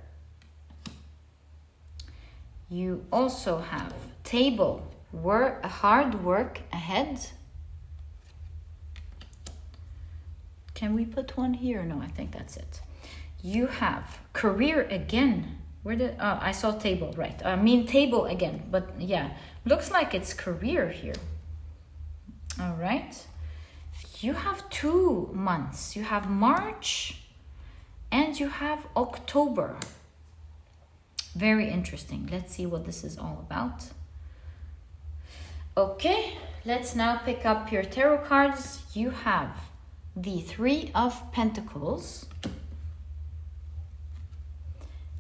You also have Table, hard work ahead. Can we put one here? No, I think that's it. You have career again. Where did, oh, I saw table, right. I mean table again, but yeah, looks like it's career here. All right. You have 2 months. You have March and you have October. Very interesting. Let's see what this is all about. Okay, let's now pick up your tarot cards. You have the 3 of Pentacles.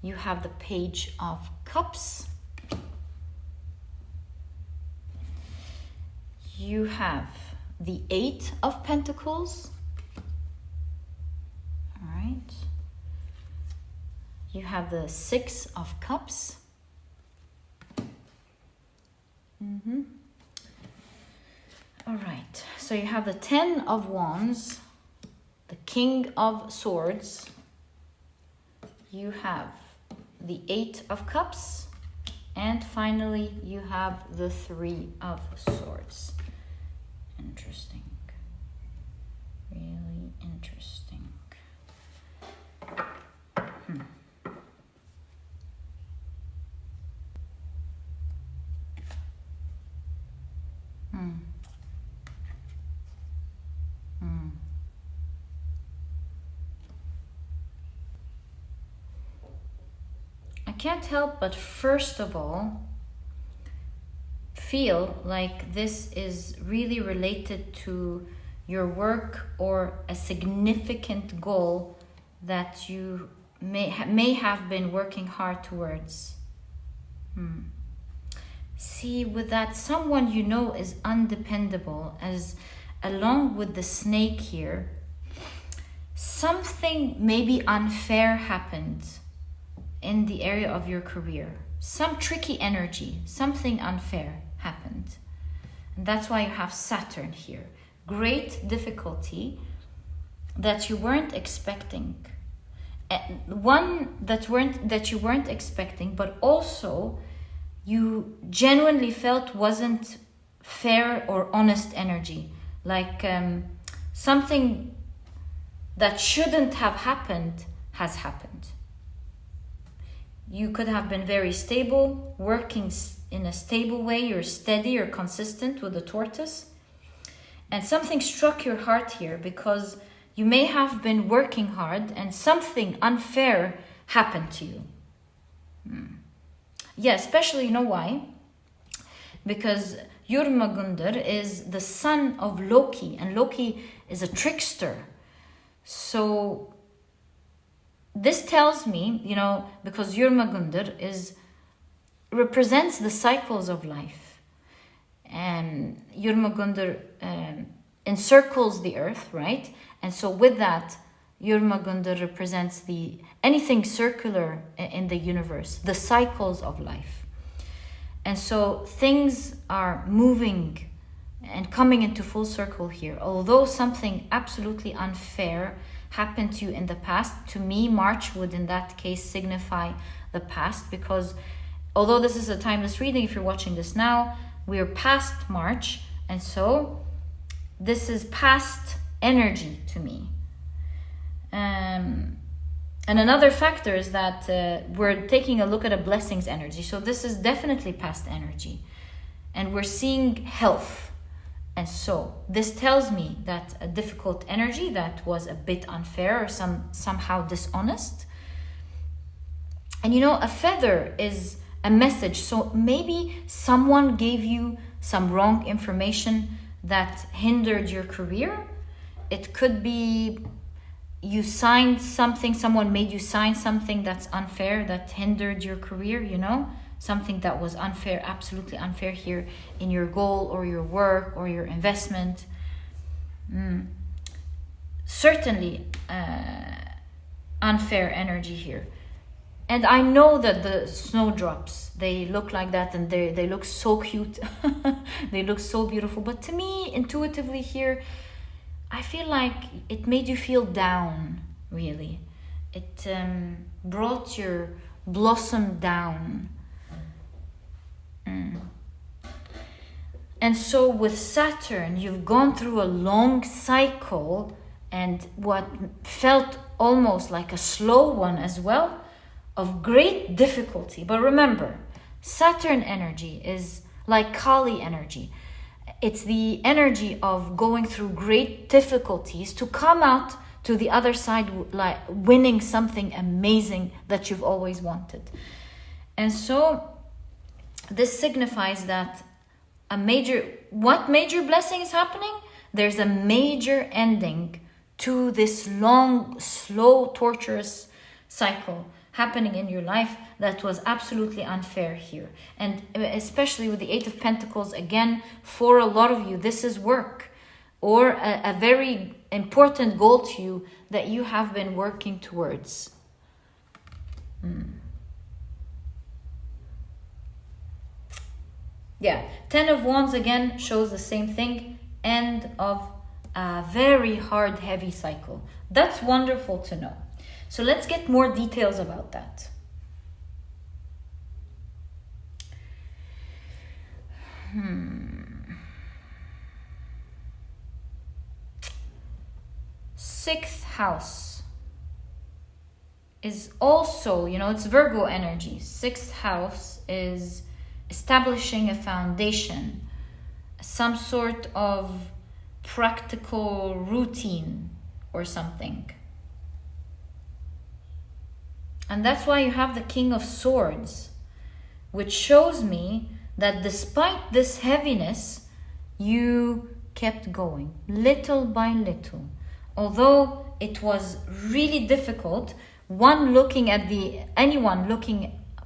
You have the Page of Cups. You have the 8 of Pentacles. All right. You have the 6 of Cups. All right. So you have the 10 of Wands, the King of Swords. You have the 8 of Cups. And finally, you have the 3 of Swords. Interesting. Really interesting. I can't help but first of all feel like this is really related to your work or a significant goal that you may have been working hard towards. See, with that, someone you know is undependable, as along with the snake here, something maybe unfair happened in the area of your career. Some tricky energy, something unfair happened. And that's why you have Saturn here. Great difficulty that you weren't expecting. One that you weren't expecting, but also you genuinely felt wasn't fair or honest energy. Like something that shouldn't have happened has happened. You could have been very stable, working in a stable way, you're steady, you're consistent with the tortoise. And something struck your heart here because you may have been working hard and something unfair happened to you. Yeah, especially, you know why? Because Jörmungandr is the son of Loki, and Loki is a trickster. So this tells me, you know, because Jörmungandr represents the cycles of life. And Jörmungandr encircles the earth, right? And so with that, Jörmungandr represents anything circular in the universe, the cycles of life. And so things are moving and coming into full circle here. Although something absolutely unfair happened to you in the past, to me, March would in that case signify the past, because although this is a timeless reading, if you're watching this now, we're past March, and so this is past energy to me. And another factor is that we're taking a look at a blessings energy. So this is definitely past energy. And we're seeing health. And so this tells me that a difficult energy that was a bit unfair or somehow dishonest. And you know, a feather is a message. So maybe someone gave you some wrong information that hindered your career. It could be you signed something, someone made you sign something that's unfair, that hindered your career, you know? Something that was unfair, absolutely unfair here in your goal or your work or your investment. Certainly unfair energy here. And I know that the snowdrops, they look like that and they look so cute. They look so beautiful. But to me, intuitively here, I feel like it made you feel down, really. It brought your blossom down. And so with Saturn, you've gone through a long cycle and what felt almost like a slow one as well, of great difficulty. But remember, Saturn energy is like Kali energy. It's the energy of going through great difficulties to come out to the other side like winning something amazing that you've always wanted. And so this signifies that what major blessing is happening? There's a major ending to this long, slow, torturous cycle happening in your life that was absolutely unfair here. And especially with the Eight of Pentacles, again, for a lot of you, this is work or a very important goal to you that you have been working towards. Yeah, Ten of Wands again shows the same thing, end of a very hard, heavy cycle. That's wonderful to know. So let's get more details about that. Sixth house is also, it's Virgo energy. Sixth house is establishing a foundation, some sort of practical routine or something. And that's why you have the King of Swords, which shows me that despite this heaviness, you kept going little by little. Although it was really difficult, anyone looking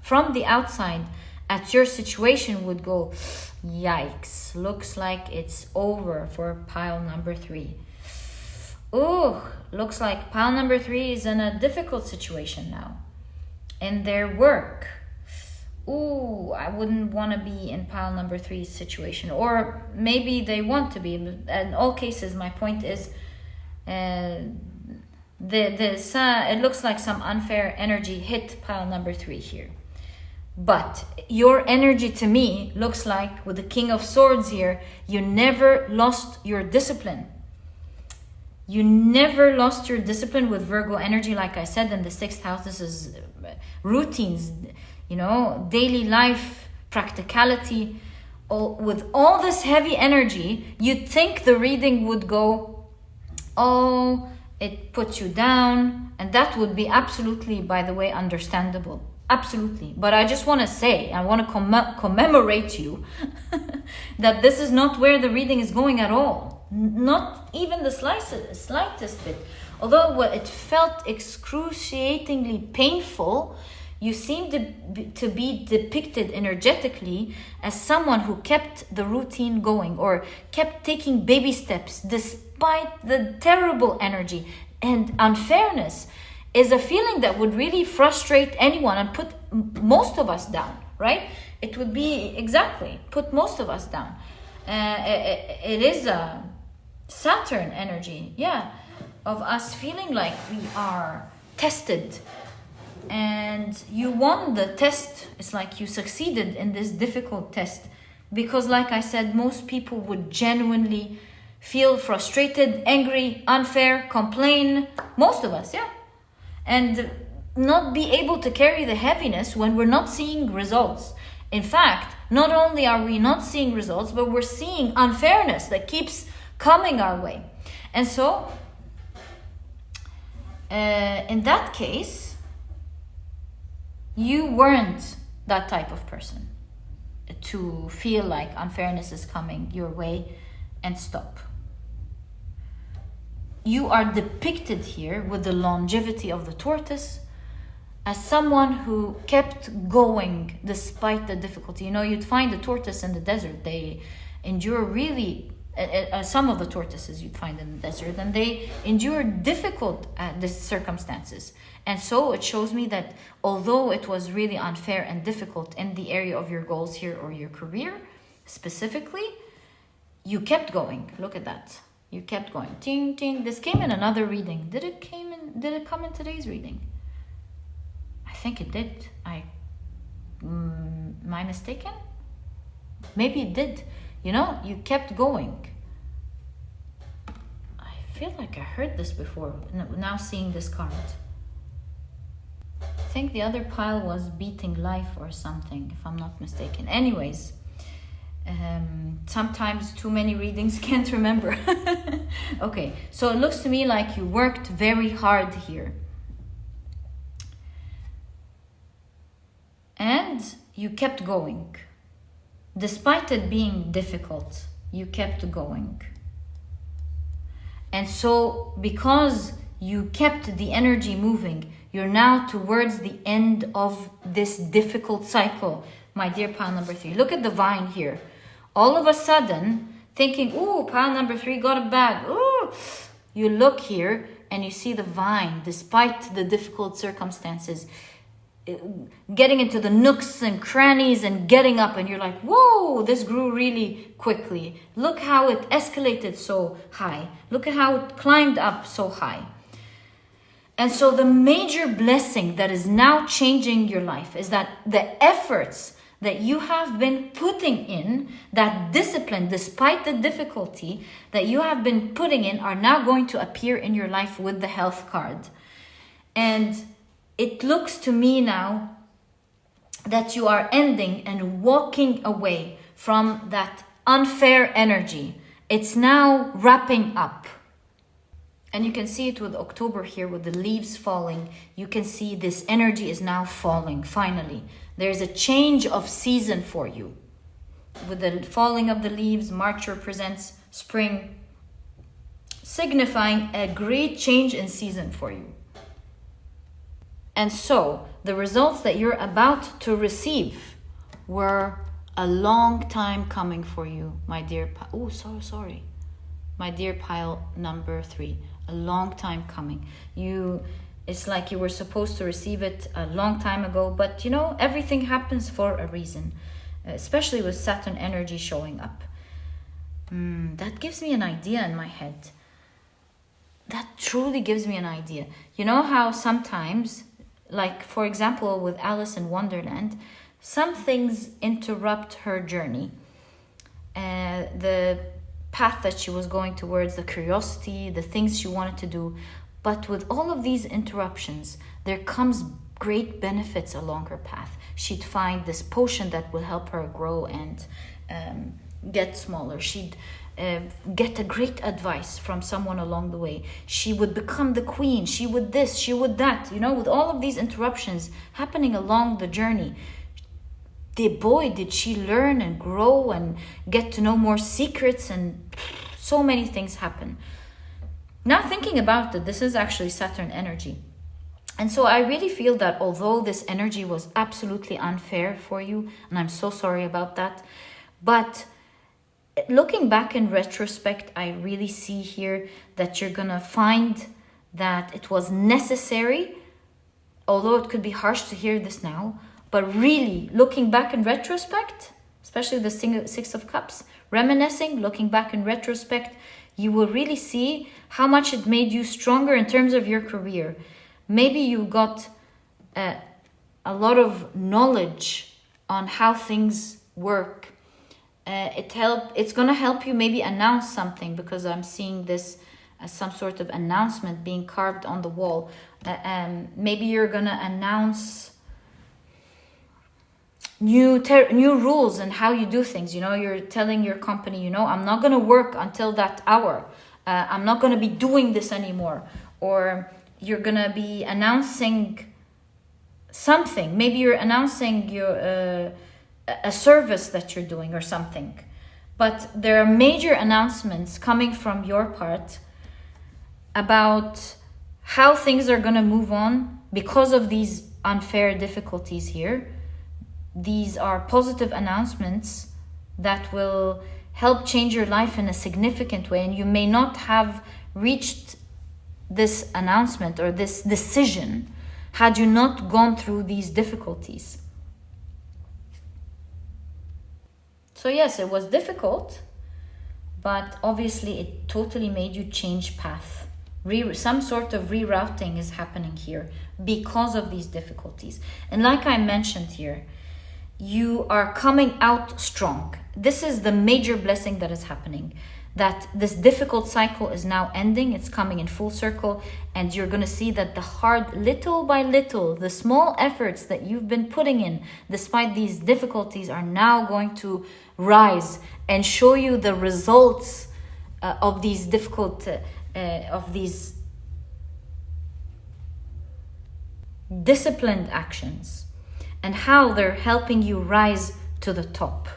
from the outside at your situation would go, yikes, looks like it's over for pile number 3. Ooh, looks like pile number 3 is in a difficult situation now in their work. Ooh, I wouldn't want to be in pile number 3's situation. Or maybe they want to be. In all cases, my point is, it looks like some unfair energy hit pile number 3 here. But your energy to me looks like, with the King of Swords here, you never lost your discipline. You never lost your discipline with Virgo energy. Like I said, in the 6th house, this is routines, daily life, practicality. With all this heavy energy, you'd think the reading would go, oh, it puts you down. And that would be absolutely, by the way, understandable. Absolutely. But I just want to say, I want to commemorate you that this is not where the reading is going at all. Not even the slightest bit. Although it felt excruciatingly painful, you seem to be depicted energetically as someone who kept the routine going or kept taking baby steps despite the terrible energy. And unfairness is a feeling that would really frustrate anyone and put most of us down, right? It would be, put most of us down. It is a Saturn energy, of us feeling like we are tested. And you won the test. It's like you succeeded in this difficult test. Because like I said, most people would genuinely feel frustrated, angry, unfair, complain. Most of us, and not be able to carry the heaviness when we're not seeing results. In fact, not only are we not seeing results, but we're seeing unfairness that keeps coming our way. And so, in that case, you weren't that type of person to feel like unfairness is coming your way and stop. You are depicted here with the longevity of the tortoise as someone who kept going despite the difficulty. You'd find the tortoise in the desert. They endure really, some of the tortoises you'd find in the desert, and they endure difficult circumstances. And so it shows me that although it was really unfair and difficult in the area of your goals here or your career specifically, you kept going. Look at that. You kept going. Ting, ting. This came in another reading. Did it come in today's reading? I think it did. Am I mistaken? Maybe it did. You kept going. I feel like I heard this before, now seeing this card. I think the other pile was beating life or something, if I'm not mistaken. Anyways, sometimes too many readings, can't remember. Okay, so it looks to me like you worked very hard here. And you kept going. Despite it being difficult, you kept going. And so because you kept the energy moving, you're now towards the end of this difficult cycle, my dear pile number 3. Look at the vine here. All of a sudden, thinking, ooh, pile number 3 got a bag. Ooh. You look here and you see the vine, despite the difficult circumstances, getting into the nooks and crannies and getting up, and you're like, whoa, this grew really quickly. Look how it escalated so high. Look at how it climbed up so high. And so the major blessing that is now changing your life is that the efforts that you have been putting in, that discipline, despite the difficulty that you have been putting in, are now going to appear in your life with the health card. And it looks to me now that you are ending and walking away from that unfair energy. It's now wrapping up. And you can see it with October here, with the leaves falling. You can see this energy is now falling, finally. There's a change of season for you. With the falling of the leaves, March represents spring, signifying a great change in season for you. And so, the results that you're about to receive were a long time coming for you, my dear sorry. My dear pile number 3. A long time coming. It's like you were supposed to receive it a long time ago, but you know, everything happens for a reason, especially with Saturn energy showing up. That gives me an idea in my head. That truly gives me an idea. You know how sometimes, like for example with Alice in Wonderland, some things interrupt her journey. The path that she was going towards, the curiosity, the things she wanted to do. But with all of these interruptions, there comes great benefits along her path. She'd find this potion that will help her grow and get smaller. She'd get a great advice from someone along the way. She would become the queen. She would this, she would that. You know, with all of these interruptions happening along the journey, did she learn and grow and get to know more secrets, and so many things happen. Now thinking about it, this is actually Saturn energy. And so I really feel that although this energy was absolutely unfair for you, and I'm so sorry about that, but looking back in retrospect, I really see here that you're gonna find that it was necessary, although it could be harsh to hear this now, but really looking back in retrospect, especially the Six of Cups, reminiscing, looking back in retrospect, you will really see how much it made you stronger in terms of your career. Maybe you got a lot of knowledge on how things work. It's going to help you maybe announce something, because I'm seeing this as some sort of announcement being carved on the wall. Maybe you're going to announce new rules and how you do things. You know, you're telling your company, you know, I'm not going to work until that hour. I'm not going to be doing this anymore. Or you're going to be announcing something. Maybe you're announcing your a service that you're doing or something. But there are major announcements coming from your part about how things are going to move on because of these unfair difficulties here. These are positive announcements that will help change your life in a significant way. And you may not have reached this announcement or this decision had you not gone through these difficulties. So yes, it was difficult, but obviously it totally made you change path. Some sort of rerouting is happening here because of these difficulties. And like I mentioned here, you are coming out strong. This is the major blessing that is happening. that this difficult cycle is now ending. It's coming in full circle, and you're going to see that the hard, little by little, the small efforts that you've been putting in despite these difficulties are now going to rise and show you the results of these of these disciplined actions, and how they're helping you rise to the top.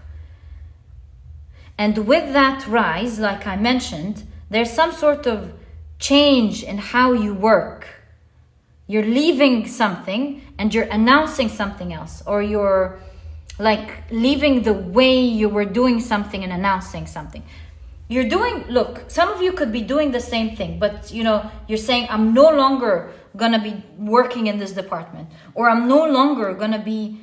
And with that rise, like I mentioned, there's some sort of change in how you work. You're leaving something and you're announcing something else, or you're like leaving the way you were doing something and announcing something. You're doing, look, some of you could be doing the same thing, but you're saying, I'm no longer gonna be working in this department, or I'm no longer gonna be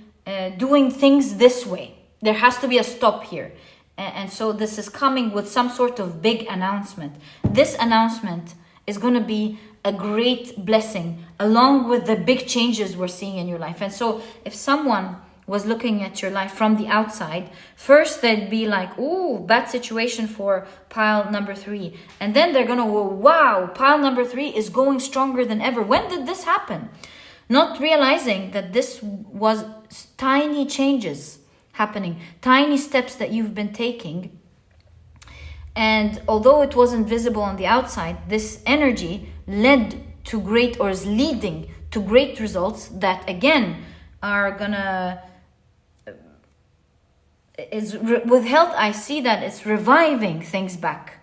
doing things this way. There has to be a stop here. And so this is coming with some sort of big announcement. This announcement is going to be a great blessing along with the big changes we're seeing in your life. And so if someone was looking at your life from the outside, first they'd be like, ooh, bad situation for pile number 3. And then they're going to go, wow, pile number 3 is going stronger than ever. When did this happen? Not realizing that this was tiny changes happening, tiny steps that you've been taking. And although it wasn't visible on the outside, this energy led to great, or is leading to great results that again are gonna with health. I see that it's reviving things back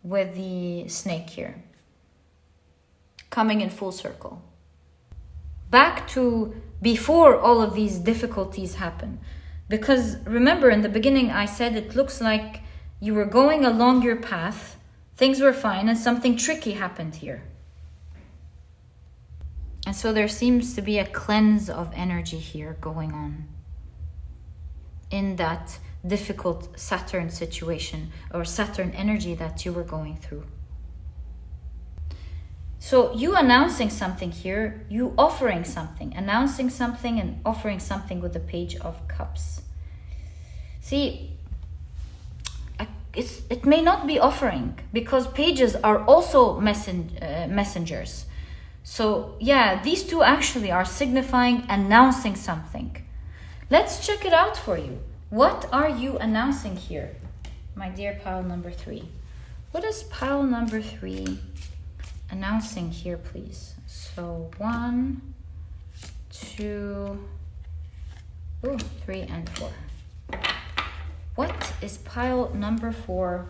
with the snake here, coming in full circle back to before all of these difficulties happen. Because remember, in the beginning, I said it looks like you were going along your path, things were fine, and something tricky happened here. And so there seems to be a cleanse of energy here going on in that difficult Saturn situation, or Saturn energy that you were going through. So you announcing something here, you offering something, announcing something and offering something with the Page of Cups. See, it may not be offering, because pages are also messengers. So yeah, these two actually are signifying announcing something. Let's check it out for you. What are you announcing here, my dear pile number 3? What is pile number 3 announcing here, please? So 1, 2, 3, and 4. What is pile number 4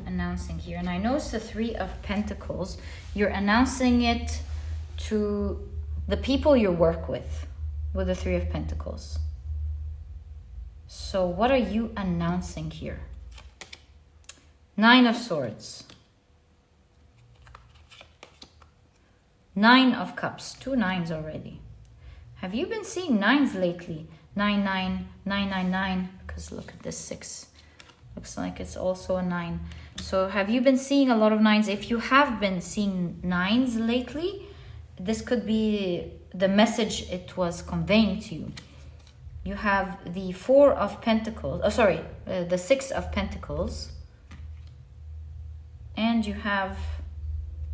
announcing here? And I know it's the 3 of Pentacles. You're announcing it to the people you work with the 3 of Pentacles. So what are you announcing here? 9 of Swords. 9 of Cups. 2 9s already. Have you been seeing 9s lately? 9 9, 9 9 9. Because look at this 6. Looks like it's also a 9. So have you been seeing a lot of 9s? If you have been seeing 9s lately, this could be the message it was conveying to you. You have the 4 of Pentacles. The 6 of Pentacles. And you have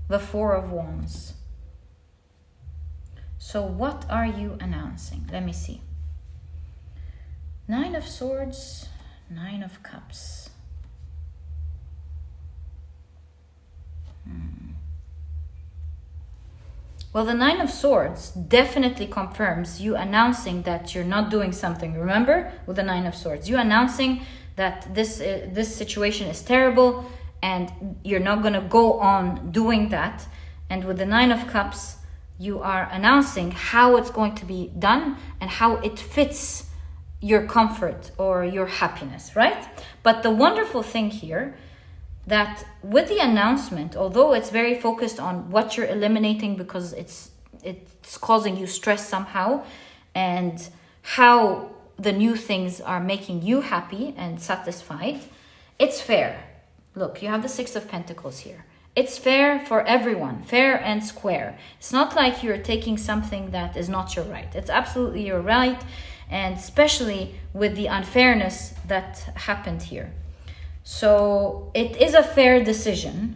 the 4 of Wands. So what are you announcing? Let me see. 9 of Swords, 9 of Cups. Well, the 9 of Swords definitely confirms you announcing that you're not doing something. Remember, with the 9 of Swords, you announcing that this situation is terrible and you're not going to go on doing that. And with the 9 of Cups, you are announcing how it's going to be done and how it fits your comfort or your happiness, right? But the wonderful thing here, that with the announcement, although it's very focused on what you're eliminating because it's causing you stress somehow, and how the new things are making you happy and satisfied, it's fair. Look, you have the 6 of Pentacles here. It's fair for everyone, fair and square. It's not like you're taking something that is not your right. It's absolutely your right, and especially with the unfairness that happened here. So it is a fair decision,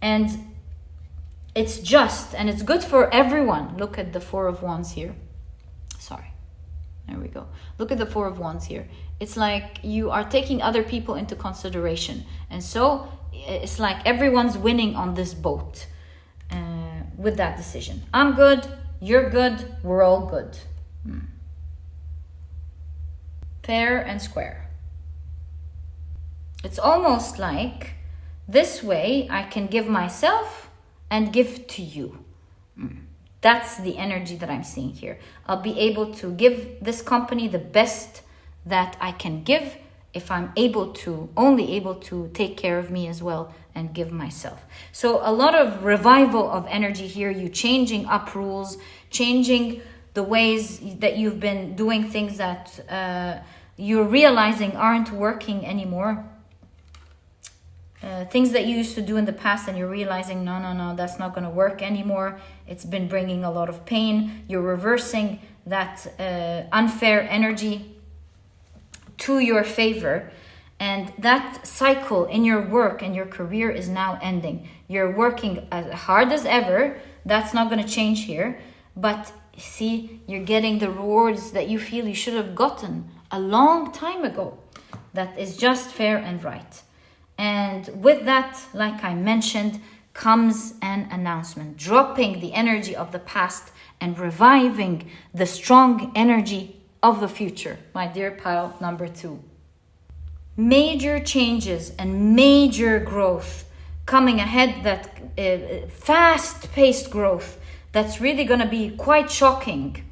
and it's just, and it's good for everyone. Look at the Four of Wands here. Sorry. There we go. Look at the Four of Wands here. It's like you are taking other people into consideration. And so it's like everyone's winning on this boat with that decision. I'm good. You're good. We're all good. Fair and square. It's almost like this way I can give myself and give to you. That's the energy that I'm seeing here. I'll be able to give this company the best that I can give if I'm only able to take care of me as well and give myself. So a lot of revival of energy here, you changing up rules, changing the ways that you've been doing things that you're realizing aren't working anymore. Things that you used to do in the past and you're realizing, no, that's not going to work anymore. It's been bringing a lot of pain. You're reversing that unfair energy to your favor. And that cycle in your work and your career is now ending. You're working as hard as ever. That's not going to change here. But see, you're getting the rewards that you feel you should have gotten a long time ago. That is just fair and right. And with that, like I mentioned, comes an announcement, dropping the energy of the past and reviving the strong energy of the future, my dear pile number 2. Major changes and major growth coming ahead, that fast-paced growth that's really going to be quite shocking.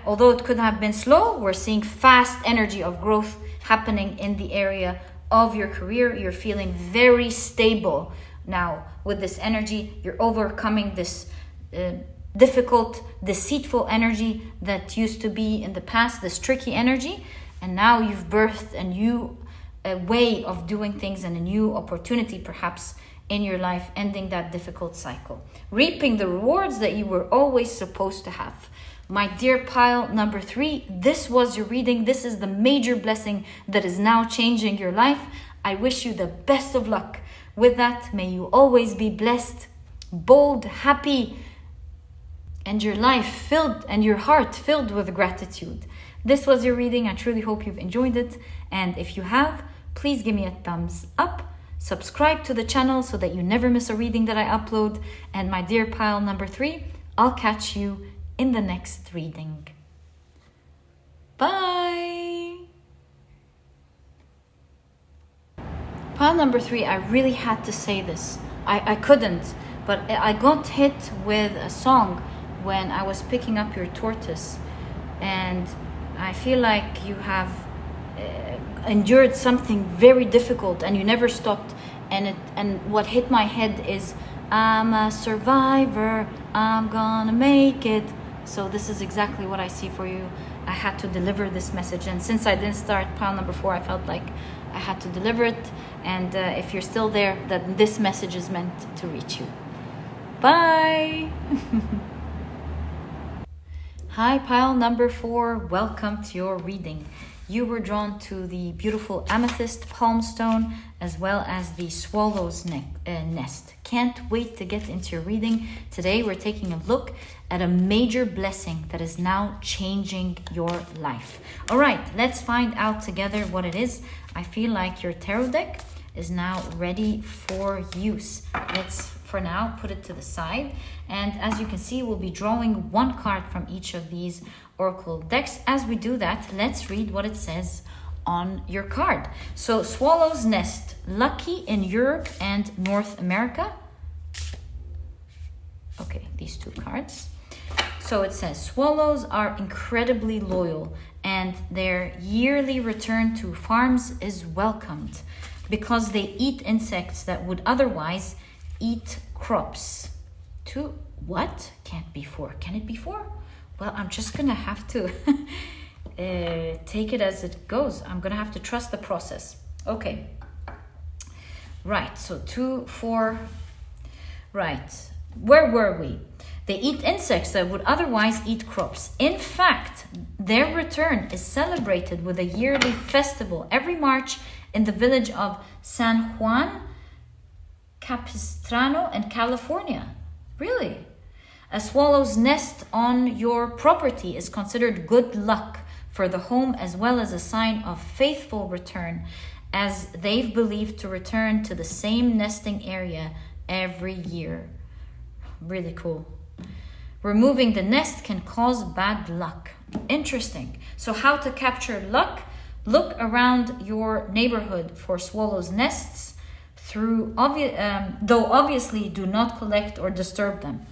Although it could have been slow, we're seeing fast energy of growth happening in the area of your career. You're feeling very stable now with this energy. You're overcoming this difficult, deceitful energy that used to be in the past, this tricky energy. And now you've birthed a new way of doing things and a new opportunity perhaps in your life, ending that difficult cycle, reaping the rewards that you were always supposed to have. My dear pile number 3, this was your reading. This is the major blessing that is now changing your life. I wish you the best of luck with that. May you always be blessed, bold, happy, and your life filled and your heart filled with gratitude. This was your reading. I truly hope you've enjoyed it. And if you have, please give me a thumbs up. Subscribe to the channel so that you never miss a reading that I upload. And my dear pile number 3, I'll catch you in the next reading. Bye! Pile number 3, I really had to say this. I couldn't, but I got hit with a song when I was picking up your tortoise. And I feel like you have endured something very difficult and you never stopped. And what hit my head is, I'm a survivor, I'm gonna make it. So this is exactly what I see for you. I had to deliver this message. And since I didn't start pile number 4, I felt like I had to deliver it. And if you're still there, that this message is meant to reach you. Bye! Hi, pile number 4. Welcome to your reading. You were drawn to the beautiful amethyst palm stone as well as the swallow's nest. Can't wait to get into your reading. Today we're taking a look at a major blessing that is now changing your life. All right, let's find out together what it is. I feel like your tarot deck is now ready for use. Let's for now put it to the side. And as you can see, we'll be drawing one card from each of these oracle decks. As we do that, let's read what it says on your card. So swallow's nest, lucky in Europe and North America. Okay, these 2 cards. So it says swallows are incredibly loyal and their yearly return to farms is welcomed because they eat insects that would otherwise eat crops. What? Can't be 4. Can it be 4? Well, I'm just gonna have to take it as it goes. I'm gonna have to trust the process. Okay. Right, so 2, 4. Right, where were we? They eat insects that would otherwise eat crops. In fact, Their return is celebrated with a yearly festival every March in the village of San Juan Capistrano in California. Really? A swallow's nest on your property is considered good luck for the home, as well as a sign of faithful return, as they've believed to return to the same nesting area every year. Really cool. Removing the nest can cause bad luck. Interesting. So how to capture luck? Look around your neighborhood for swallows' nests, though obviously do not collect or disturb them.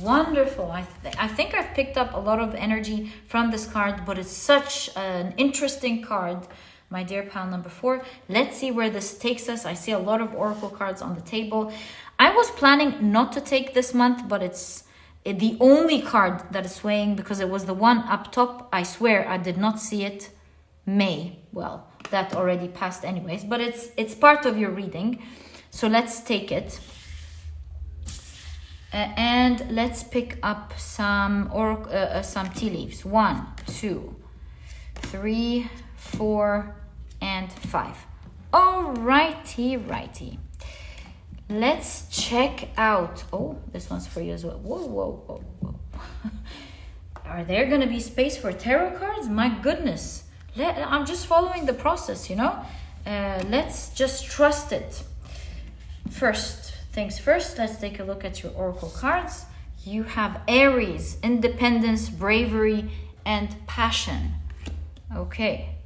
Wonderful. I think I've picked up a lot of energy from this card, but it's such an interesting card, my dear pile number 4. Let's see where this takes us. I see a lot of oracle cards on the table. I was planning not to take this month, but it's the only card that is swaying because it was the one up top. I swear I did not see it. May. Well, that already passed anyways, but it's part of your reading. So let's take it. And let's pick up some tea leaves. 1, 2, 3, 4, and 5. Righty. Let's check out. Oh, this one's for you as well. Whoa. Are there gonna be space for tarot cards? My goodness. I'm just following the process, you know. Let's just trust it. First things first, let's take a look at your oracle cards. You have Aries, independence, bravery, and passion. Okay.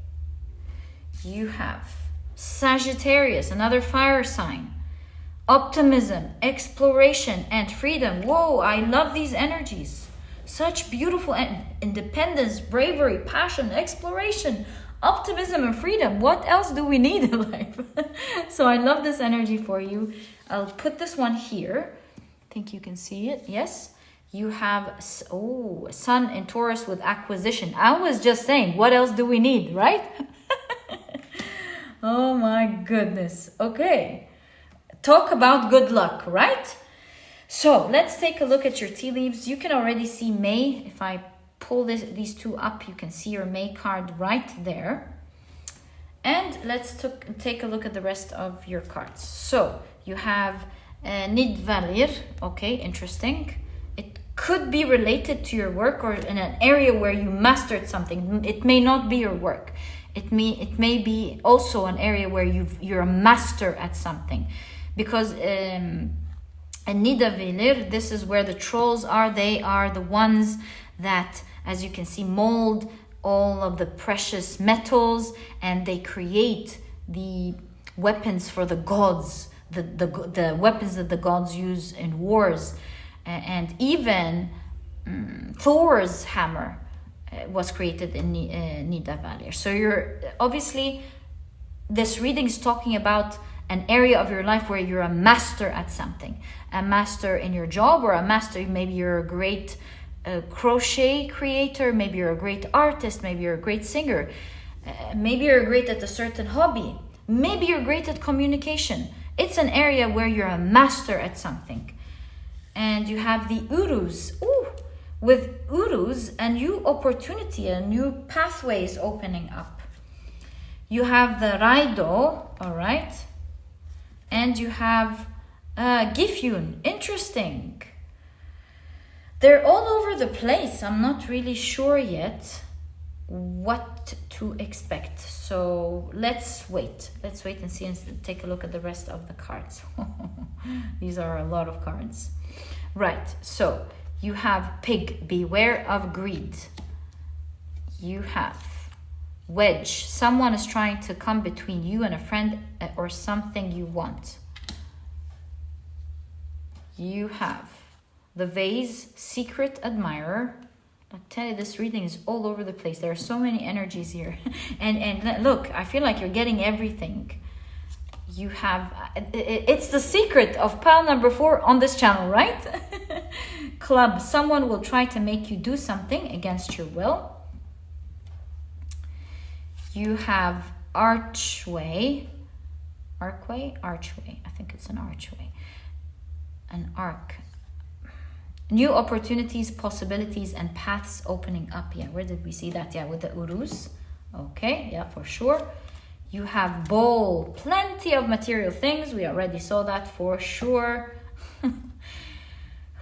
You have Sagittarius, another fire sign. Optimism, exploration, and freedom. Whoa, I love these energies. Such beautiful independence, bravery, passion, exploration, optimism, and freedom. What else do we need in life? So I love this energy for you. I'll put this one here. I think you can see it. Yes. You have, Sun in Taurus with acquisition. I was just saying, what else do we need, right? Oh my goodness. Okay. Talk about good luck, right? So let's take a look at your tea leaves. You can already see May. If I pull these two up, you can see your May card right there. And let's take a look at the rest of your cards. So you have Nidvalir. Okay, interesting. It could be related to your work or in an area where you mastered something. It may not be your work. It may be also an area where you're a master at something. Because in Nidavellir, this is where the trolls are. They are the ones that, as you can see, mold all of the precious metals, and they create the weapons for the gods, the weapons that the gods use in wars. And even Thor's hammer was created in Nidavellir. So you're obviously, this reading is talking about an area of your life where you're a master at something, a master in your job, or a master, maybe you're a great crochet creator, maybe you're a great artist, maybe you're a great singer, maybe you're great at a certain hobby, maybe you're great at communication. It's an area where you're a master at something. And you have the Urus. With Urus, a new opportunity, a new pathway is opening up. You have the Raido, all right? And you have Gifyun. Interesting. They're all over the place. I'm not really sure yet what to expect. So let's wait. Let's wait and see and take a look at the rest of the cards. These are a lot of cards. Right. So you have Pig. Beware of greed. You have Wedge. Someone is trying to come between you and a friend or something you want. You have the Vase. Secret admirer. I tell you, this reading is all over the place. There are so many energies here. and look, I feel like you're getting everything. You have, it's the secret of pile number 4 on this channel, right? Club. Someone will try to make you do something against your will. You have Archway. Archway? Archway. I think it's an archway. An arc. New opportunities, possibilities, and paths opening up. Yeah, where did we see that? Yeah, with the urus. Okay, yeah, for sure. You have bowl, plenty of material things. We already saw that for sure.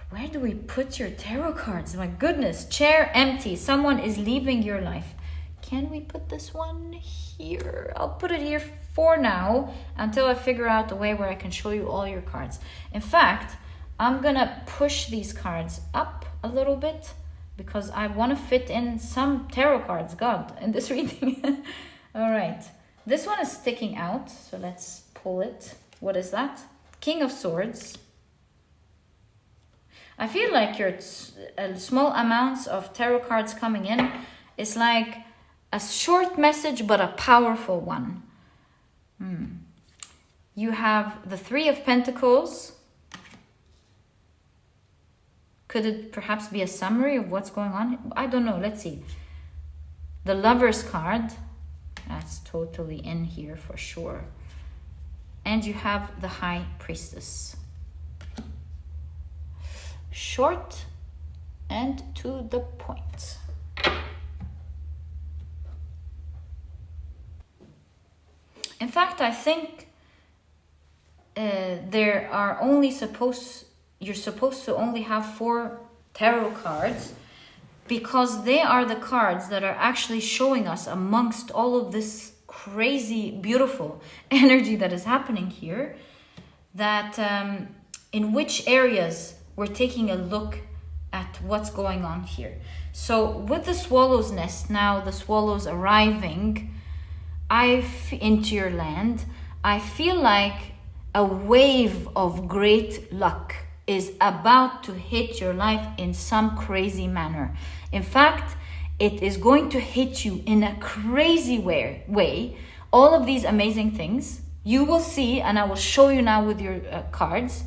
Where do we put your tarot cards? My goodness, chair empty. Someone is leaving your life. Can we put this one here? I'll put it here for now until I figure out a way where I can show you all your cards. In fact, I'm gonna push these cards up a little bit because I want to fit in some tarot cards, God, in this reading. All right, this one is sticking out, so let's pull it. What is that? King of Swords. I feel like your small amounts of tarot cards coming in is like a short message, but a powerful one. You have the Three of Pentacles. Could it perhaps be a summary of what's going on? I don't know. Let's see. The Lover's card. That's totally in here for sure. And you have the High Priestess. Short and to the point. In fact, I think there are only you're supposed to only have 4 tarot cards because they are the cards that are actually showing us amongst all of this crazy, beautiful energy that is happening here, that in which areas we're taking a look at what's going on here. So with the swallow's nest, now the swallows arriving into your land, I feel like a wave of great luck is about to hit your life in some crazy manner. In fact, it is going to hit you in a crazy way. All of these amazing things you will see, and I will show you now with your cards,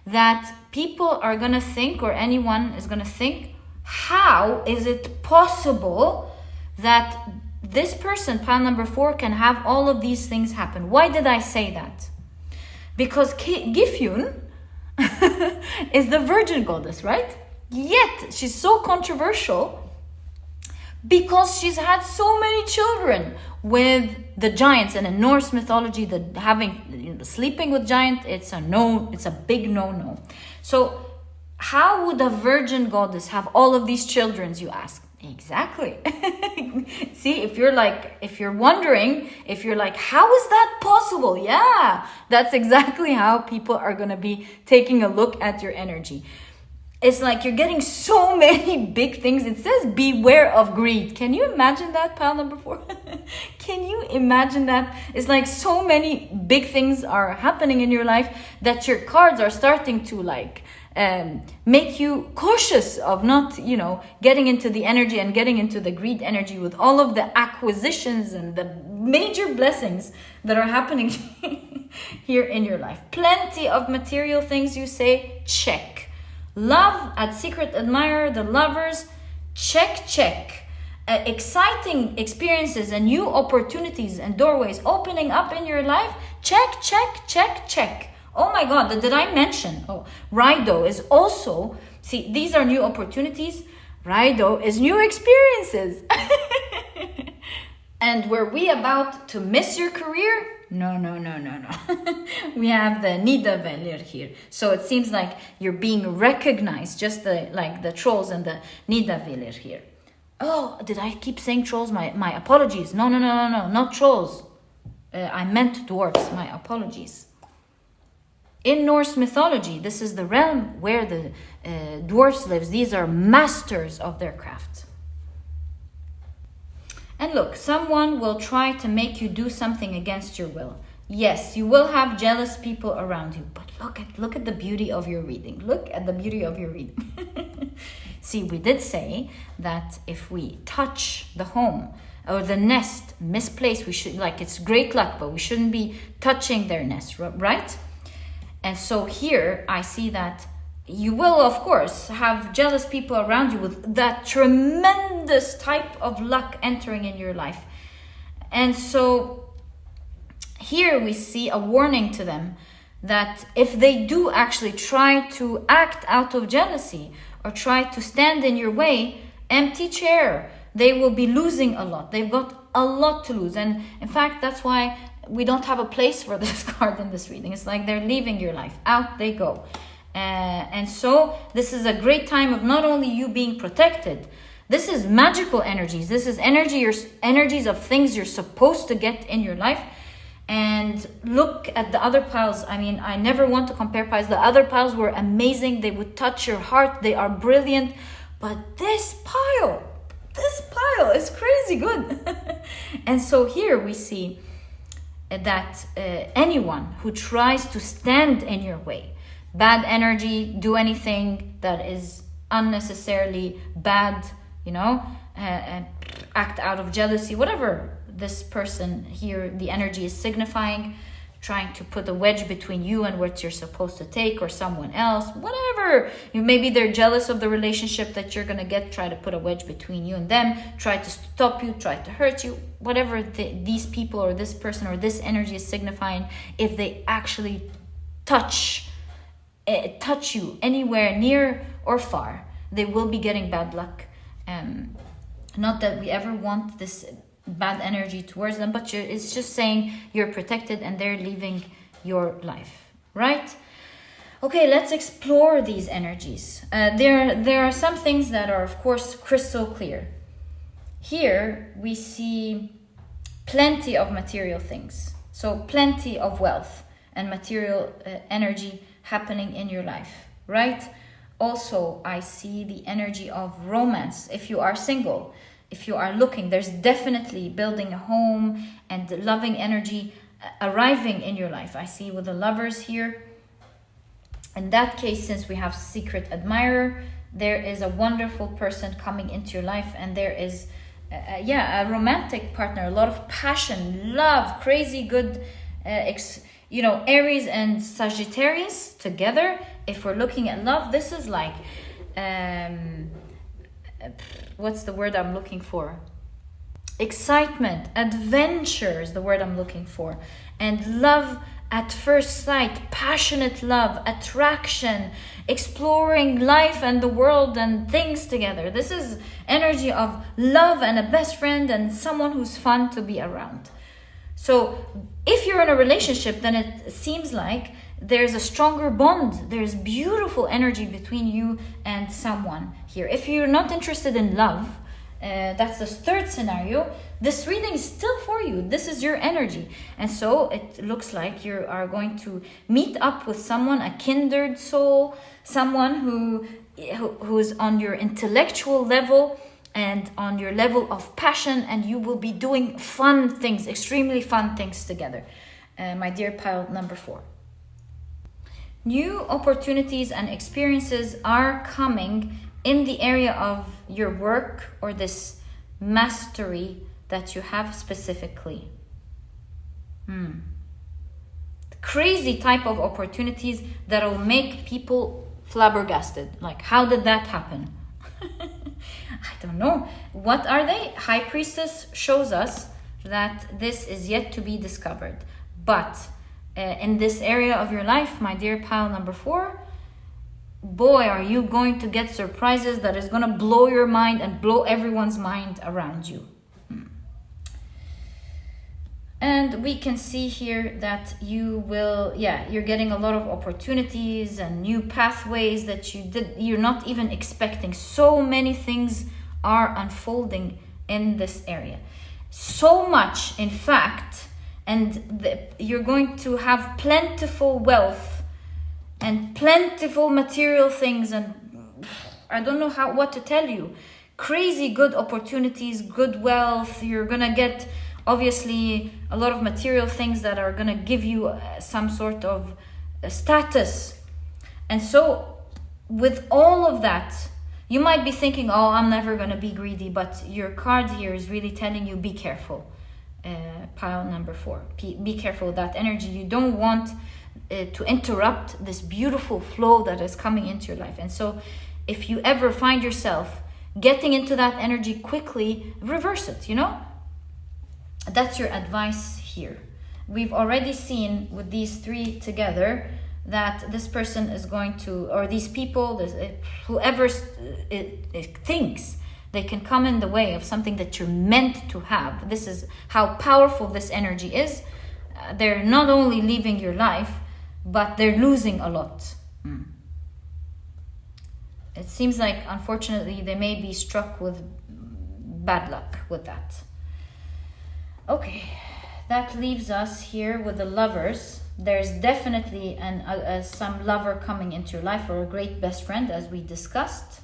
that people are going to think, or anyone is going to think, how is it possible that this person, pile number 4, can have all of these things happen? Why did I say that? Because Gifyun is the virgin goddess, right? Yet she's so controversial because she's had so many children with the giants. And in Norse mythology, sleeping with giants, it's a big no. So how would a virgin goddess have all of these children, you ask? Exactly. See, if you're wondering, if you're like, how is that possible? Yeah, that's exactly how people are going to be taking a look at your energy. It's like you're getting so many big things. It says beware of greed. Can you imagine that, pile number 4? Can you imagine that? It's like so many big things are happening in your life that your cards are starting to make you cautious of not, getting into the energy and getting into the greed energy with all of the acquisitions and the major blessings that are happening here in your life. Plenty of material things, you say, check. Love at Secret Admirer, the Lovers, check. Exciting experiences and new opportunities and doorways opening up in your life, check. Oh my God, did I mention? Raido is also, see, these are new opportunities. Raido is new experiences. And were we about to miss your career? No. We have the Nidavellir here. So it seems like you're being recognized, just the trolls and the Nidavellir here. Oh, did I keep saying trolls? My apologies. No, not trolls. I meant dwarfs, my apologies. In Norse mythology, this is the realm where the dwarfs lives. These are masters of their craft. And look, someone will try to make you do something against your will. Yes, you will have jealous people around you, but look at the beauty of your reading. Look at the beauty of your reading. See, we did say that if we touch the home or the nest misplaced, we should, it's great luck, but we shouldn't be touching their nest, right? And so here I see that you will, of course, have jealous people around you with that tremendous type of luck entering in your life. And so here we see a warning to them that if they do actually try to act out of jealousy or try to stand in your way, empty chair, they will be losing a lot. They've got a lot to lose. And in fact, that's why we don't have a place for this card in this reading. It's like they're leaving your life. Out they go. And so this is a great time of not only you being protected. This is magical energies. This is energies of things you're supposed to get in your life. And look at the other piles. I mean, I never want to compare piles. The other piles were amazing. They would touch your heart. They are brilliant. But this pile is crazy good. And so here we see that anyone who tries to stand in your way, bad energy, do anything that is unnecessarily bad, act out of jealousy, whatever this person here, the energy is signifying, trying to put a wedge between you and what you're supposed to take, or someone else, whatever. Maybe they're jealous of the relationship that you're going to get, try to put a wedge between you and them, try to stop you, try to hurt you, whatever these people or this person or this energy is signifying. If they actually touch you anywhere near or far, they will be getting bad luck. Not that we ever want this bad energy towards them, but it's just saying you're protected and they're leaving your life, right? Okay, let's explore these energies. There are some things that are, of course, crystal clear. Here we see plenty of material things, so plenty of wealth and material energy happening in your life, right? Also, I see the energy of romance. If you are single, if you are looking, there's definitely building a home and loving energy arriving in your life. I see with the lovers here. In that case, since we have secret admirer, there is a wonderful person coming into your life, and there is a romantic partner, a lot of passion, love, crazy good, Aries and Sagittarius together. If we're looking at love, this is like, what's the word I'm looking for? Excitement, adventure is the word I'm looking for. And love at first sight, passionate love, attraction, exploring life and the world and things together. This is energy of love and a best friend and someone who's fun to be around. So if you're in a relationship, then it seems like there's a stronger bond. There's beautiful energy between you and someone here. If you're not interested in love, that's the third scenario. This reading is still for you. This is your energy. And so it looks like you are going to meet up with someone, a kindred soul, someone who is on your intellectual level and on your level of passion, and you will be doing fun things, extremely fun things together. My dear pile number 4. New opportunities and experiences are coming in the area of your work or this mastery that you have specifically. Crazy type of opportunities that will make people flabbergasted. Like, how did that happen? I don't know. What are they? High Priestess shows us that this is yet to be discovered. But in this area of your life, my dear pile number 4, boy, are you going to get surprises that is going to blow your mind and blow everyone's mind around you. And we can see here that you will, you're getting a lot of opportunities and new pathways that you're not even expecting. So many things are unfolding in this area. So much, in fact, and you're going to have plentiful wealth and plentiful material things, and I don't know what to tell you. Crazy good opportunities, good wealth. You're gonna get obviously a lot of material things that are gonna give you some sort of status. And so with all of that, you might be thinking, oh, I'm never gonna be greedy, but your card here is really telling you, be careful. Pile number 4, be careful with that energy. You don't want to interrupt this beautiful flow that is coming into your life. And so if you ever find yourself getting into that energy quickly, reverse it, That's your advice here. we've already seen with these three together that this person is going to, or these people, whoever thinks they can come in the way of something that you're meant to have. This is how powerful this energy is. They're not only leaving your life, but they're losing a lot. It seems like, unfortunately, they may be struck with bad luck with that. Okay, that leaves us here with the lovers. There's definitely some lover coming into your life, or a great best friend, as we discussed.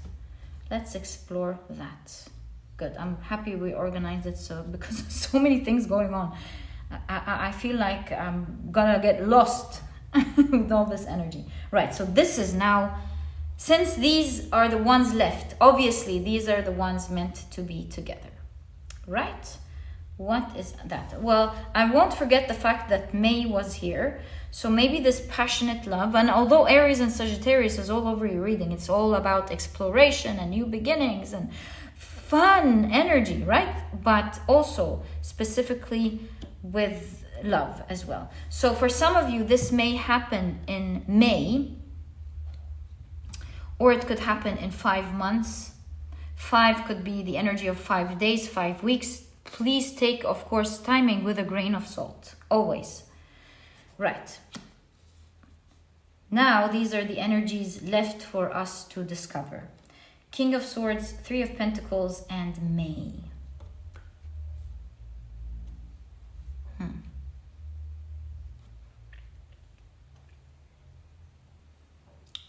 Let's explore that. Good, I'm happy we organized it so, because there's so many things going on. I feel like I'm gonna get lost with all this energy. Right, so this is now, since these are the ones left, obviously these are the ones meant to be together, right? What is that? Well, I won't forget the fact that May was here. So maybe this passionate love, and although Aries and Sagittarius is all over your reading, it's all about exploration and new beginnings and fun energy, right? But also specifically with love as well. So for some of you, this may happen in May, or it could happen in 5 months. 5 could be the energy of 5 days, 5 weeks. Please take, of course, timing with a grain of salt, always. Right. Now, these are the energies left for us to discover. King of Swords, 3 of Pentacles, and May.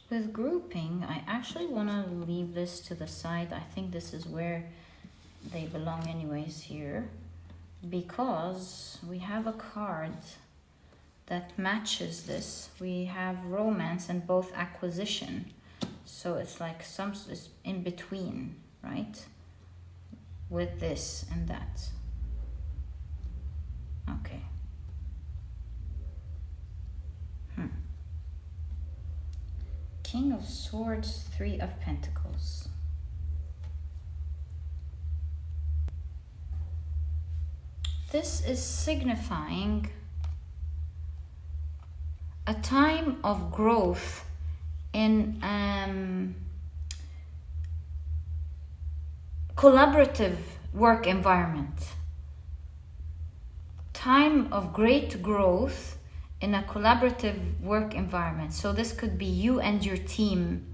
With grouping, I actually want to leave this to the side. I think this is where they belong anyways here, because we have a card that matches this. We have romance and both acquisition, so it's like it's in between, right, with this and that. Okay. King of Swords, 3 of Pentacles. This is signifying a time of growth in collaborative work environment. Time of great growth in a collaborative work environment. So this could be you and your team.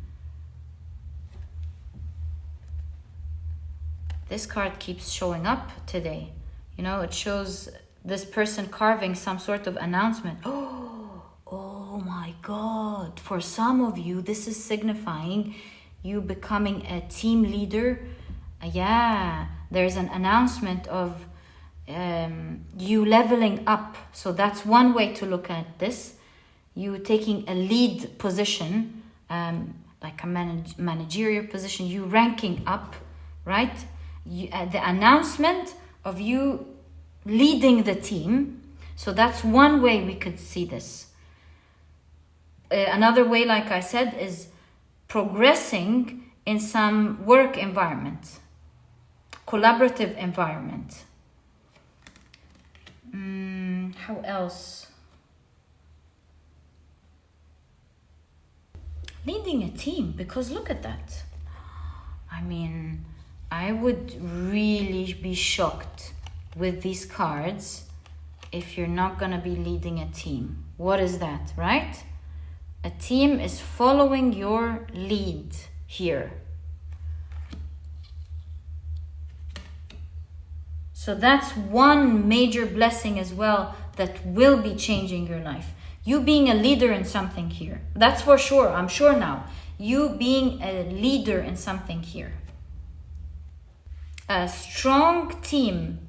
This card keeps showing up today. You know, it shows this person carving some sort of announcement. Oh my God. For some of you, this is signifying you becoming a team leader. Yeah, there's an announcement of you leveling up. So that's one way to look at this. You taking a lead position, like a managerial position, you ranking up, right? The announcement of you leading the team. So that's one way we could see this. Another way, like I said, is progressing in some work environment, collaborative environment. How else? Leading a team, because look at that. I mean, I would really be shocked with these cards if you're not going to be leading a team. What is that, right? A team is following your lead here. So that's one major blessing as well that will be changing your life. You being a leader in something here. That's for sure. I'm sure now. You being a leader in something here. A strong team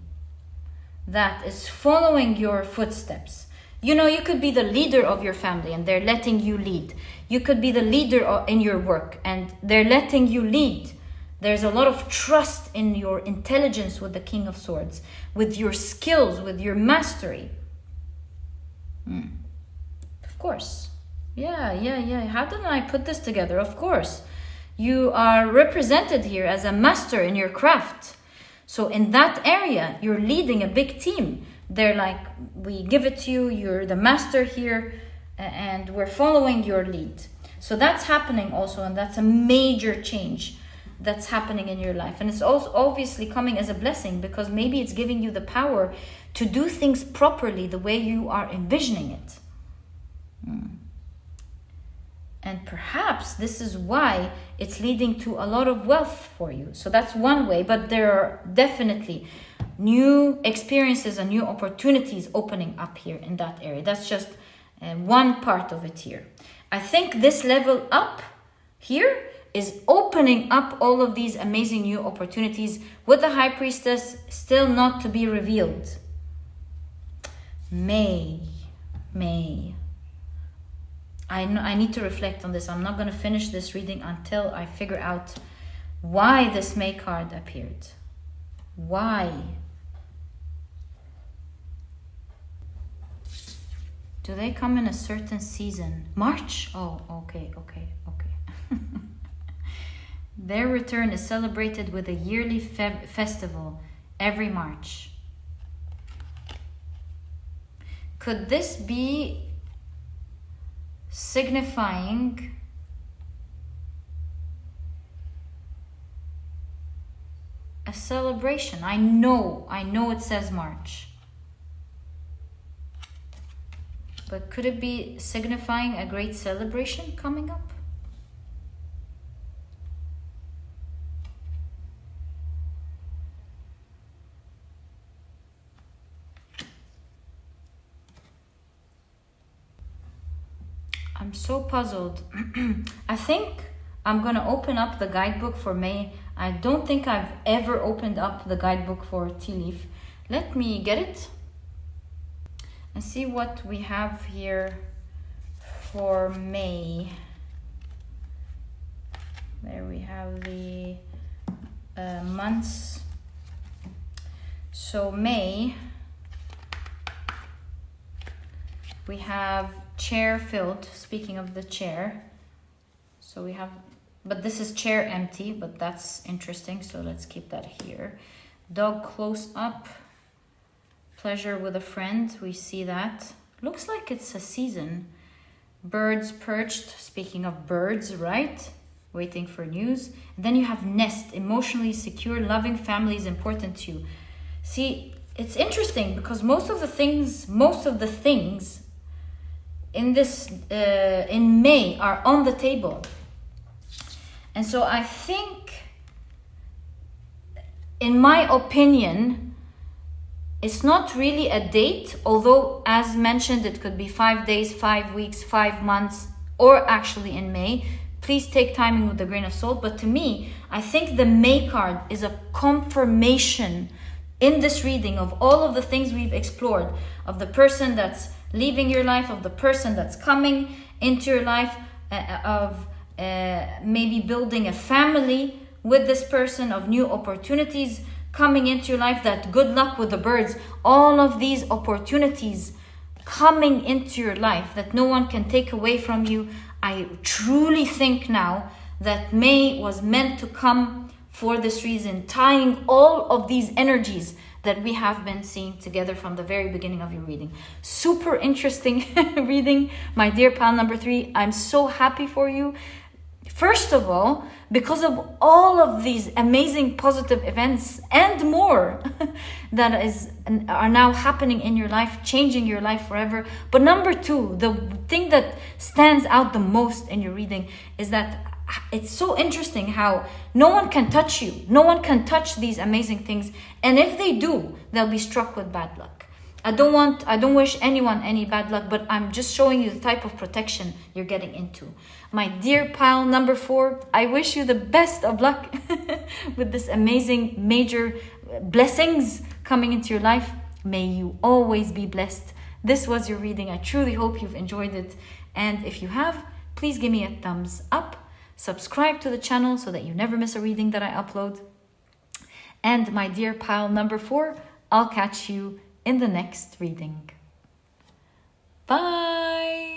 that is following your footsteps. You know, you could be the leader of your family and they're letting you lead. You could be the leader in your work and they're letting you lead. There's a lot of trust in your intelligence with the King of Swords, with your skills, with your mastery. Of course. Yeah. How did I put this together? Of course. You are represented here as a master in your craft. So in that area, you're leading a big team. They're like, we give it to you, you're the master here, and we're following your lead. So that's happening also, and that's a major change that's happening in your life. And it's also obviously coming as a blessing, because maybe it's giving you the power to do things properly the way you are envisioning it. And perhaps this is why it's leading to a lot of wealth for you. So that's one way, but there are definitely new experiences and new opportunities opening up here in that area. That's just one part of it here. I think this level up here is opening up all of these amazing new opportunities with the High Priestess still not to be revealed. May. I need to reflect on this. I'm not going to finish this reading until I figure out why this May card appeared. Why? Do they come in a certain season? March? Oh, okay. Their return is celebrated with a yearly festival every March. Could this be signifying a celebration? I know it says March. But could it be signifying a great celebration coming up? I'm so puzzled. I think I'm going to open up the guidebook for May. I don't think I've ever opened up the guidebook for Tea Leaf. Let me get it and see what we have here for May. There we have the months. So May, we have chair filled. Speaking of the chair, so we have, but this is chair empty, but that's interesting, so let's keep that here. Dog close up, pleasure with a friend, we see that. Looks like it's a season. Birds perched, speaking of birds, right? Waiting for news. And then you have nest, emotionally secure, loving family is important to you. See, it's interesting because most of the things in this in May are on the table. And so I think, in my opinion, it's not really a date, although as mentioned it could be 5 days, 5 weeks, 5 months, or actually in May. Please take timing with a grain of salt. But to me, I think the May card is a confirmation in this reading of all of the things we've explored, of the person that's leaving your life, of the person that's coming into your life, of maybe building a family with this person, of new opportunities coming into your life, that good luck with the birds, all of these opportunities coming into your life that no one can take away from you. I truly think now that May was meant to come for this reason, tying all of these energies that we have been seeing together from the very beginning of your reading. Super interesting reading, my dear pal number 3. I'm so happy for you. First of all, because of all of these amazing positive events and more that are now happening in your life, changing your life forever. But number 2, the thing that stands out the most in your reading is that it's so interesting how no one can touch you. No one can touch these amazing things. And if they do, they'll be struck with bad luck. I don't wish anyone any bad luck, but I'm just showing you the type of protection you're getting into. My dear pal number 4, I wish you the best of luck with this amazing major blessings coming into your life. May you always be blessed. This was your reading. I truly hope you've enjoyed it. And if you have, please give me a thumbs up. Subscribe to the channel so that you never miss a reading that I upload. And my dear pal number 4, I'll catch you in the next reading. Bye!